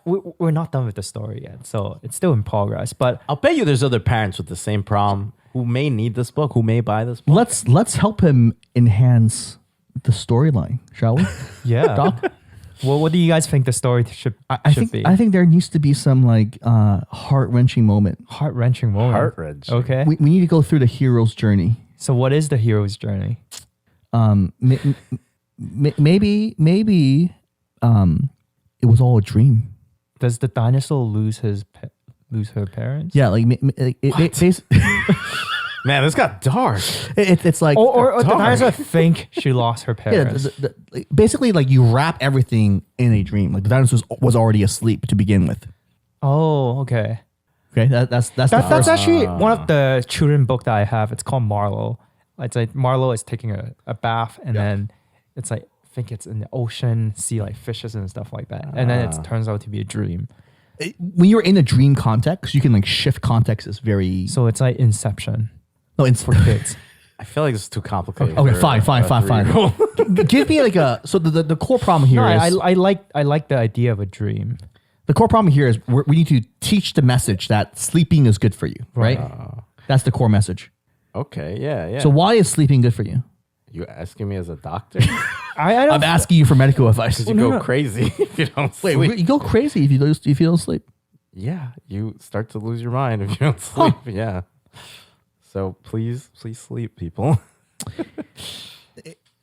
we're not done with the story yet, so it's still in progress. But I'll bet you there's other parents with the same problem who may need this book, who may buy this book. Let's help him enhance the storyline, shall we? yeah, Doc? well, what do you guys think the story should I be? think there needs to be some like heart-wrenching moment. Heart-wrenching moment. Heart-wrenching. Okay. We need to go through the hero's journey. So what is the hero's journey? Maybe it was all a dream. Does the dinosaur lose her parents? Yeah, like Man, this got dark. it's like Or the Dark. dinosaur think she lost her yeah, parents. basically like you wrap everything in a dream. Like the dinosaur was already asleep to begin with. Oh, okay. Okay, that's the That's first. actually one of the children book that I have. It's called Marlo. It's like Marlo is taking a bath, and then it's like I think it's in the ocean, see like fishes and stuff like that, and then it turns out to be a dream. When you're in a dream context, you can like shift context. Is very So it's like Inception no. It's for kids. I feel like this is too complicated. Okay, for fine. a 3-year-old. Give me like a so the core problem here No, is I like the idea of a dream. the core problem here is we need to teach the message that sleeping is good for you, right? That's the core message. Okay, yeah. So why is sleeping good for you? You asking me as a doctor? I don't I'm asking you for medical advice. You go crazy if you don't sleep. Wait, you go crazy if you don't sleep. Yeah, you start to lose your mind if you don't sleep. Yeah. So please sleep, people.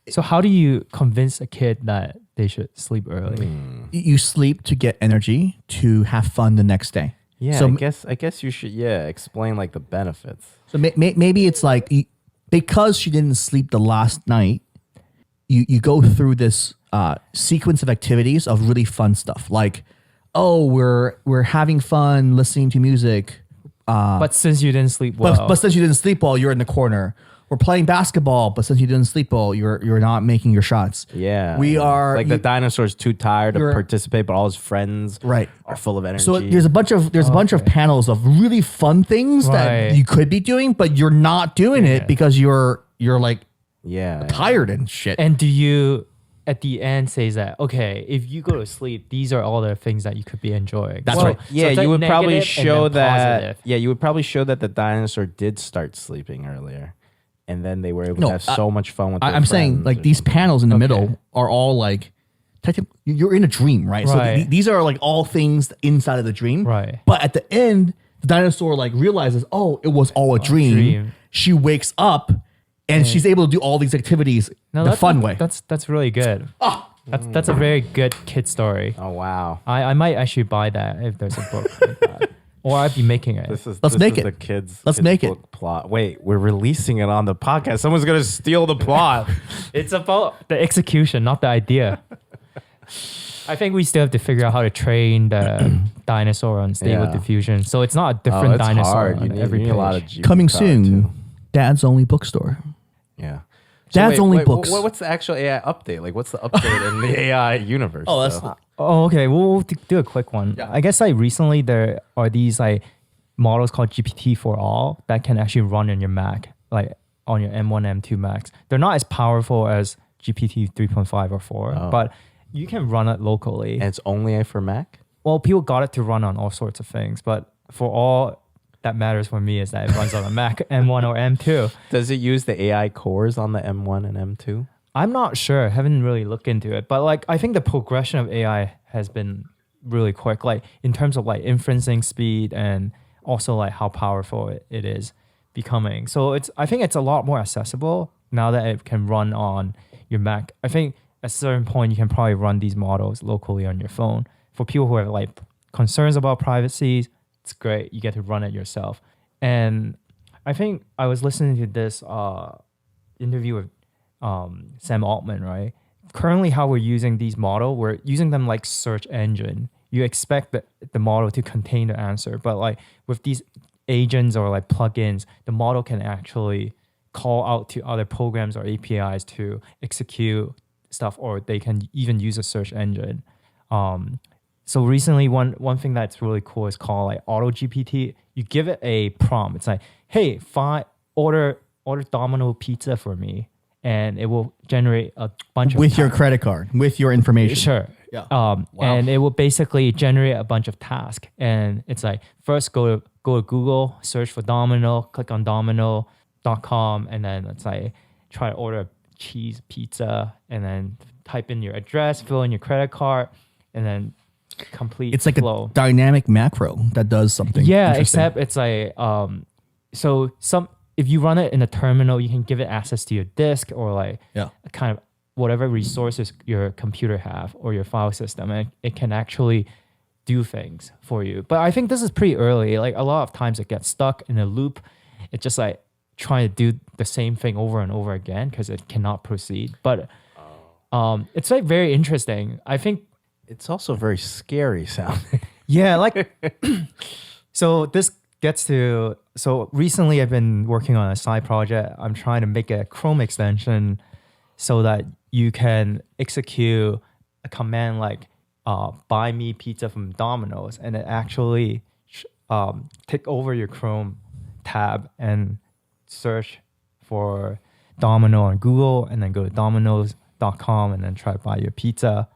So how do you convince a kid that they should sleep early? You sleep to get energy to have fun the next day. Yeah, So I guess you should explain like the benefits. So maybe it's like because she didn't sleep the last night, you go through this sequence of activities of really fun stuff. Like, oh, we're having fun listening to music. But since you didn't sleep well. But since you didn't sleep well, you're in the corner. We're playing basketball, but since you didn't sleep well, you're not making your shots. Yeah. We are like the dinosaur's too tired to you're- participate, but all his friends Right. are full of energy. So there's a bunch of panels of really fun things that Right. you could be doing, but you're not doing it because you're like yeah. tired and shit. And do you at the end says that, okay, if you go to sleep, these are all the things that you could be enjoying. That's right. Yeah, it's you like would probably negative and show then that. positive. Yeah, you would probably show that the dinosaur did start sleeping earlier, and then they were able to have so much fun with. I'm saying like these panels in the middle are all like, you're in a dream, right? So Right. these are like all things inside of the dream. Right. But at the end, the dinosaur like realizes, oh, it was all a dream. dream. She wakes up and she's able to do all these activities the that's fun way. That's really good. That's a very good kid story. Oh wow, I might actually buy that if there's a book like that. Or I'd be making it. Let's make it. The kids. Let's kids make it. book plot. Wait, we're releasing it on the podcast. Someone's gonna steal the plot. It's about the execution, not the idea. I think we still have to figure out how to train the dinosaur on stable Yeah. diffusion. So it's not a different it's dinosaur hard. on You every need page. a lot of GPU Coming power, soon, too. Dad's Only Bookstore. Yeah. Dad's Only Books. What's the actual AI update? Like, what's the update in the AI universe? Oh, that's though? Oh, okay. We'll do a quick one. Yeah. I guess like recently there are these like models called GPT for all that can actually run on your Mac, like on your M1, M2 Macs. They're not as powerful as GPT 3.5 or 4, but you can run it locally. And it's only for Mac. Well, people got it to run on all sorts of things, but for all that matters for me is that it runs on a Mac M1 or M2. Does it use the AI cores on the M1 and M2? I'm not sure. Haven't really looked into it, but like I think the progression of AI has been really quick, like in terms of like inferencing speed and also like how powerful it is becoming. So I think it's a lot more accessible now that it can run on your Mac. I think at a certain point you can probably run these models locally on your phone. For people who have like concerns about privacy, it's great. You get to run it yourself. And I think I was listening to this interview with Sam Altman, right? Currently, how we're using these models, we're using them like search engine. You expect the model to contain the answer, but like with these agents or like plugins, the model can actually call out to other programs or APIs to execute stuff, or they can even use a search engine. So recently, one thing that's really cool is called like Auto GPT. You give it a prompt. It's like, hey, order Domino pizza for me, and it will generate a bunch of With your credit card, with your information. Sure. Yeah. And it will basically generate a bunch of tasks. And it's like, first go to Google, search for Domino, click on domino.com, and then it's like, try to order a cheese pizza, and then type in your address, fill in your credit card, and then complete It's like flow. a dynamic macro that does something. Yeah, interesting. except it's like, so if you run it in a terminal, you can give it access to your disk or like Yeah. kind of whatever resources your computer have or your file system, and it can actually do things for you. But I think this is pretty early. Like a lot of times it gets stuck in a loop. It's just like trying to do the same thing over and over again because it cannot proceed. But it's like very interesting. I think It's also very scary sounding. yeah, like so this gets to so recently I've been working on a side project. I'm trying to make a Chrome extension so that you can execute a command like buy me pizza from Domino's, and it actually take over your Chrome tab and search for Domino on Google, and then go to domino's.com and then try to buy your pizza.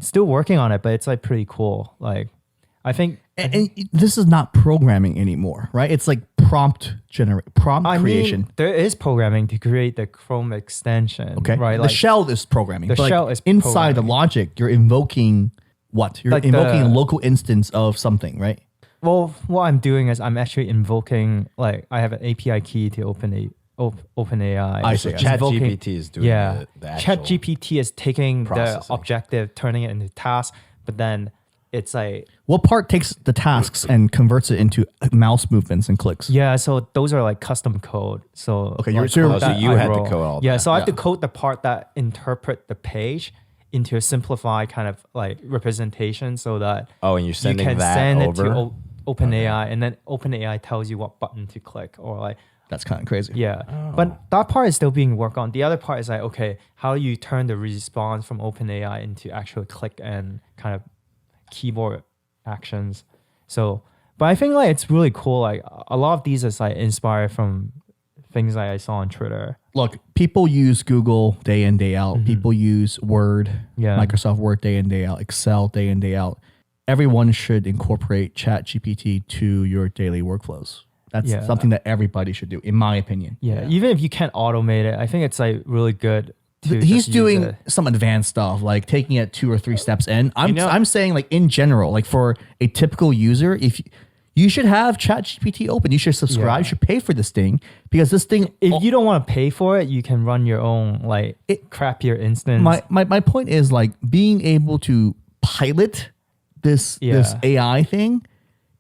Still working on it, but it's like pretty cool. Like I think And this is not programming anymore, right? It's like prompt creation. There is programming to create the Chrome extension. Okay. Right. The shell is programming. The but shell is inside the programming. logic, you're invoking what? You're Like invoking a the- local instance of something, right? Well, what I'm doing is I'm actually invoking, like, I have an API key to OpenAI. I So see. ChatGPT is doing the actual ChatGPT is taking the processing. objective, turning it into tasks, but then it's like, What part takes the tasks and converts it into mouse movements and clicks? yeah, so those are like custom code. So Okay, you're- like, so you're- code so that you I had to wrote. code all Yeah, that. so I have to Yeah. code the part that interpret the page into a simplified kind of like representation so that Oh, and you're you sending can that send over? it to OpenAI, and then OpenAI tells you what button to click, or like, That's kind of crazy. yeah. Oh. But that part is still being worked on. The other part is like, okay, how do you turn the response from OpenAI into actual click and kind of keyboard actions? So, but I think like it's really cool. Like a lot of these is like inspired from things like I saw on Twitter. Look, people use Google day in, day out. People use Word, Yeah. Microsoft Word day in, day out, Excel day in, day out. Everyone should incorporate ChatGPT to your daily workflows. That's Yeah. something that everybody should do, in my opinion. Yeah. Even if you can't automate it, I think it's like really good. To He's just use doing it. some advanced stuff, like taking it 2 or 3 steps in. I'm saying, like, in general, like for a typical user, if you should have ChatGPT open, you should subscribe, Yeah. you should pay for this thing, because this thing. If you don't want to pay for it, you can run your own like crappier instance. My point is, like, being able to pilot this Yeah. AI thing,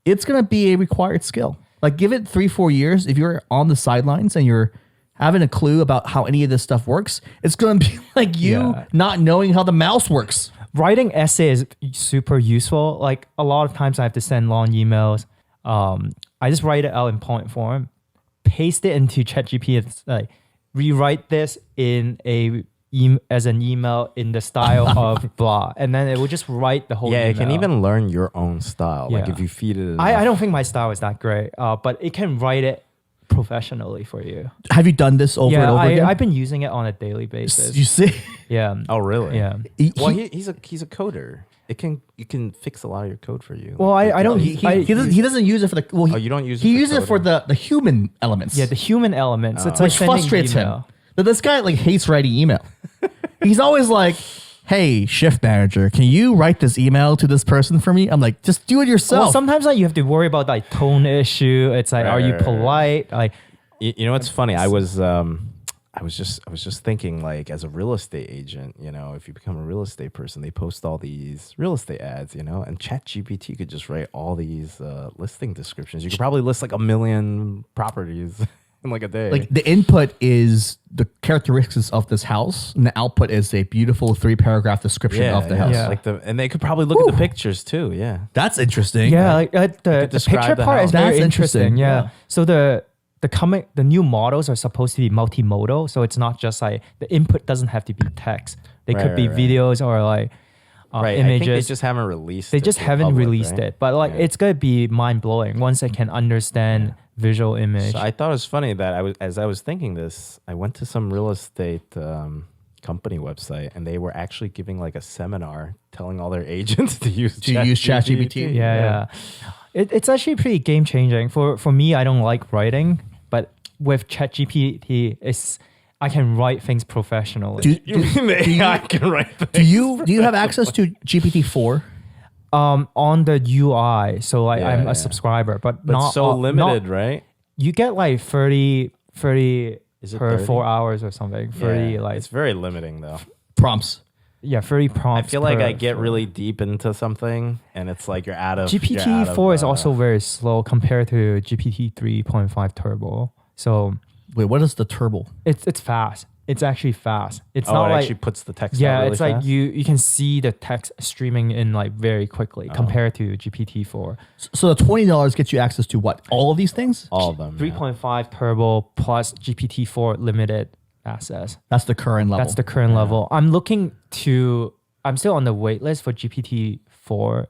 it's gonna be a required skill. Like, give it 3-4 years. If you're on the sidelines and you're having a clue about how any of this stuff works, it's gonna be like you Yeah. not knowing how the mouse works. Writing essay is super useful. Like a lot of times I have to send long emails. I just write it out in point form, paste it into ChatGPT. It's like rewrite this in as an email in the style of blah, and then it will just write the whole. Yeah, email. it can even learn your own style. Like Yeah. if you feed it. I enough- don't think my style is that great, but it can write it professionally for you. Have you done this over and Yeah, over again? I've been using it on a daily basis. You see, Yeah. Oh, really? Yeah. Well, he's a coder. It can fix a lot of your code for you. Well, I don't. he doesn't use it for the. Well, Oh, you don't use it He for uses it for coding? the human elements. Yeah, the human elements. It's like which sending frustrates email. him. But this guy like hates writing email. He's always like, "Hey, shift manager, can you write this email to this person for me?" I'm like, "Just do it yourself." Well, sometimes like you have to worry about like tone issue. It's like, are you Right. polite? Like, You know what's funny? I was just thinking, like, as a real estate agent, you know, if you become a real estate person, they post all these real estate ads, you know, and ChatGPT could just write all these listing descriptions. You could probably list like 1 million properties in like a day. like the input is the characteristics of this house, and the output is a beautiful 3-paragraph description of the house. Yeah. Like and they could probably look at the pictures too. Yeah. That's interesting. yeah, like the describe picture the part is house. very That's interesting. interesting. Yeah. Yeah. So the new models are supposed to be multimodal. So it's not just like the input doesn't have to be text. They Right, could be right, right. videos or like Right. I think they images. just haven't released They it just to the haven't public, released right? it, but like Yeah. it's gonna be mind blowing once they can understand visual image. So I thought it was funny that as I was thinking this, I went to some real estate company website, and they were actually giving like a seminar telling all their agents to use ChatGPT? Yeah. It's actually pretty game changing. For me, I don't like writing, but with ChatGPT, I can write things professionally. I can write the Do you have access to GPT-4? On the UI, so like Yeah, I'm yeah. a subscriber, but But not so not- limited, right? You get like 30 Is it per 30? 4 hours or something. 30 Yeah, like it's very limiting though. Prompts. 30 I prompts. feel like per- I get for- really deep into something, and it's like you're out of GPT-4 is also very slow compared to GPT 3.5 Turbo. So Wait, what is the turbo? it's fast. It's actually fast. It's Oh, not it like actually puts the text. yeah, out really it's like fast? you can see the text streaming in like very quickly compared to GPT-4. So the $20 gets you access to what? All of these things? all of them. 3.5 Turbo plus GPT-4 limited access. That's the current level. That's the current level. I'm still on the wait list for GPT-4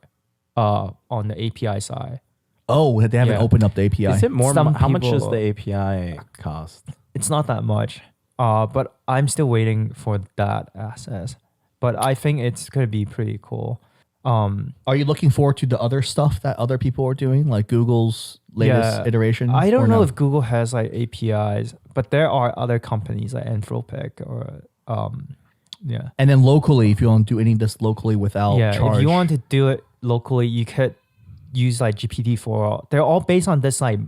on the API side. Oh, they haven't Yeah. opened up the API. Is it more? Some How much does people- the API cost? It's not that much, but I'm still waiting for that access. But I think it's going to be pretty cool. Are you looking forward to the other stuff that other people are doing, like Google's latest iteration? I don't or know no? if Google has like APIs, but there are other companies like Anthropic or yeah. And then locally, if you want to do any of this locally without charge. If you want to do it locally, you could use like GPT-4. They're all based on this like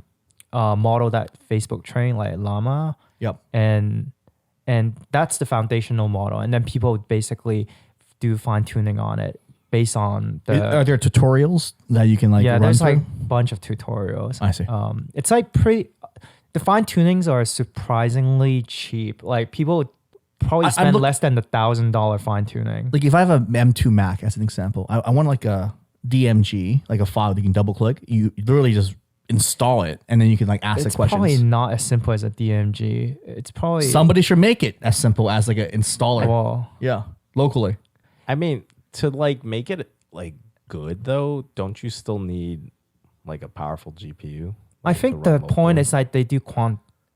model that Facebook trained, like Llama, Yep. and that's the foundational model. And then people basically do fine tuning on it based on Are there tutorials that you can like run there's through? like a bunch of tutorials. I see. It's like the fine tunings are surprisingly cheap. Like people probably spend less than $1,000 fine tuning. Like if I have a M2 Mac as an example, I want like a DMG, like a file that you can double click. You literally just install it and then you can like ask It's the questions. probably not as simple as a DMG. It's probably Somebody should make it as simple as like an installer. Well, Yeah, locally. I mean, to like make it like good though, don't you still need like a powerful GPU? I Like, think to the run point locally? is like they do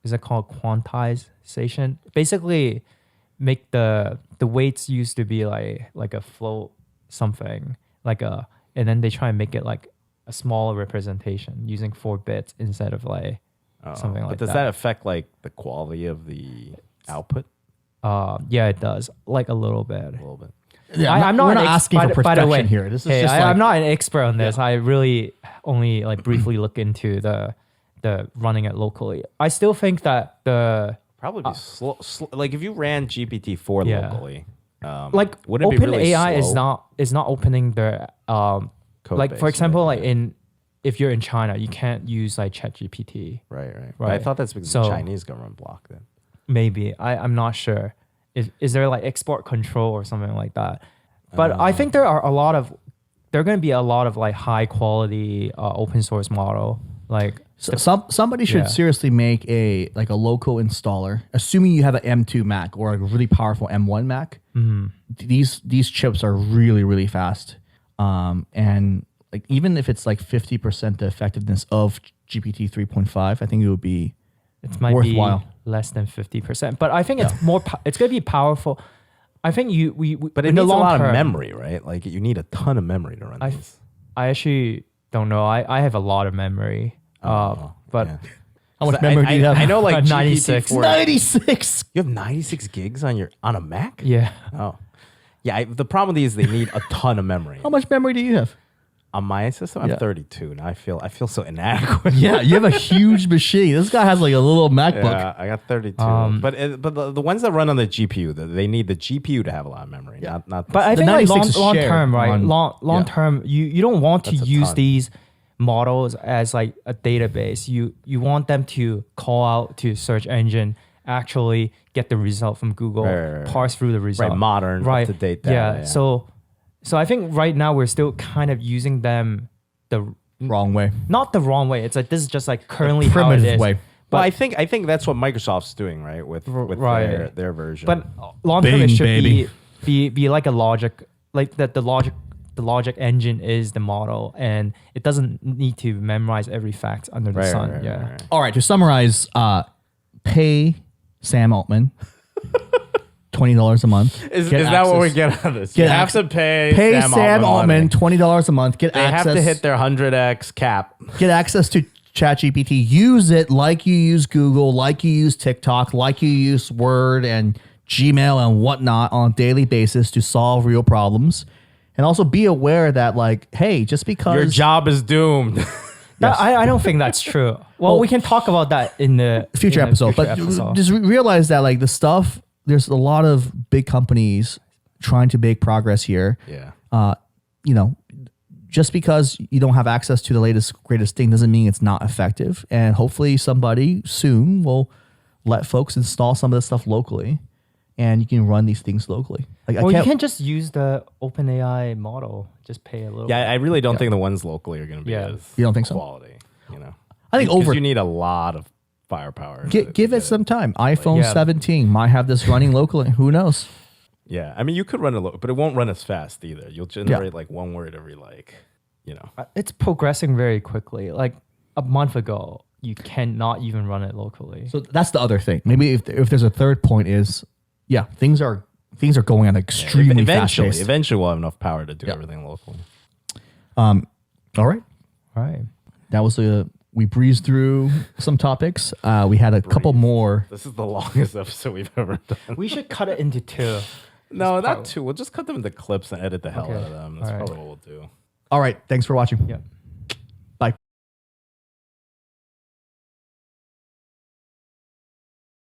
is it called quantization? Basically, make the weights used to be like a float something and then they try and make it like a smaller representation using 4 bits instead of like something like But does that affect like the quality of the output yeah, it does like a little bit. a little bit? Yeah, I'm not we're an not asking for by the perfection way, here. This is hey, just like, I'm not an expert on this. I really only like briefly look into the running it locally. I still think that the Probably be slow. Like if you ran GPT-4 Yeah. locally, like wouldn't it open be really AI slow? is not opening the Code like base, for example right? like if you're in China you can't use like ChatGPT. Right. But I Right. thought that's because So- the Chinese government blocked it. Maybe I'm not sure. Is there like export control or something like that? But I think there are going to be a lot of like high quality open source model like somebody should Yeah. seriously make a local installer, assuming you have an M2 Mac or a really powerful M1 Mac. Mm-hmm. These chips are really really fast, and like even if it's like 50% the effectiveness of GPT 3.5, I think it would be it might worthwhile. be less than 50%. But I think it's more. It's going to be powerful. I think we But it in the needs a long lot term, of memory, right? Like you need a ton of memory to run this. I actually don't know. I have a lot of memory. But yeah. How much memory do you have? I know like 96. GPT-4 96. You have 96 gigs on a Mac? yeah, Oh. Yeah, the problem with these, they need a ton of memory. How much memory do you have? On my system, I'm Yeah. 32, and I feel so inadequate. Yeah, you have a huge machine. This guy has like a little MacBook. Yeah, I got 32. But the ones that run on the GPU, they need the GPU to have a lot of memory, not but I The think like 96 is long shared term, right? on- Long term, you don't want to That's a use ton. these models as like a database. You want them to call out to search engine, actually get the result from Google, Right. parse through the result, Right, modern, up-to-date data, Yeah. yeah. So I think right now we're still kind of using them the Wrong way. not the wrong way. It's like this is just like currently how it Primitive is. way. Well, I think that's what Microsoft's doing, right? With Right. their version. But long term, Bing, it should baby. be like a logic, like that. The logic engine is the model, and it doesn't need to memorize every fact under the sun. Yeah. All right, to summarize, pay Sam Altman $20 a month. Is Get that what we access- get out of this? Get You have access- to pay Pay Sam Sam Altman money. $20 a month. Get They access. have to hit their 100x cap. Get access to ChatGPT. Use it like you use Google, like you use TikTok, like you use Word and Gmail and whatnot on a daily basis to solve real problems. And also be aware that, like, hey, just because Your job is doomed. I don't think that's true. Well, we can talk about that in the future in a episode, future but episode. just realize that like the stuff, there's a lot of big companies trying to make progress here. Yeah. You know, just because you don't have access to the latest greatest thing doesn't mean it's not effective. And hopefully somebody soon will let folks install some of this stuff locally, and you can run these things locally. Like Or you can just use the OpenAI model. Just pay a little. Yeah, I really don't think the ones locally are going to be Yeah. as You don't think so? quality. You know, I think 'Cause over you need a lot of firepower. give it some time. iPhone Yeah. 17 might have this running locally. Who knows? Yeah, I mean, you could run it, but it won't run as fast either. You'll generate like one word every It's progressing very quickly. Like a month ago, you cannot even run it locally. So that's the other thing. Maybe if there's a third point is, yeah, things are things are going at an extremely fast pace. Eventually, we'll have enough power to do Yep. everything locally. All right. All right. That was we breezed through some topics. We had a couple more. This is the longest episode we've ever done. We should cut it into two. No, Just not part- two. We'll just cut them into clips and edit the hell Okay. out of them. That's All right. probably what we'll do. All right. Thanks for watching. Yeah.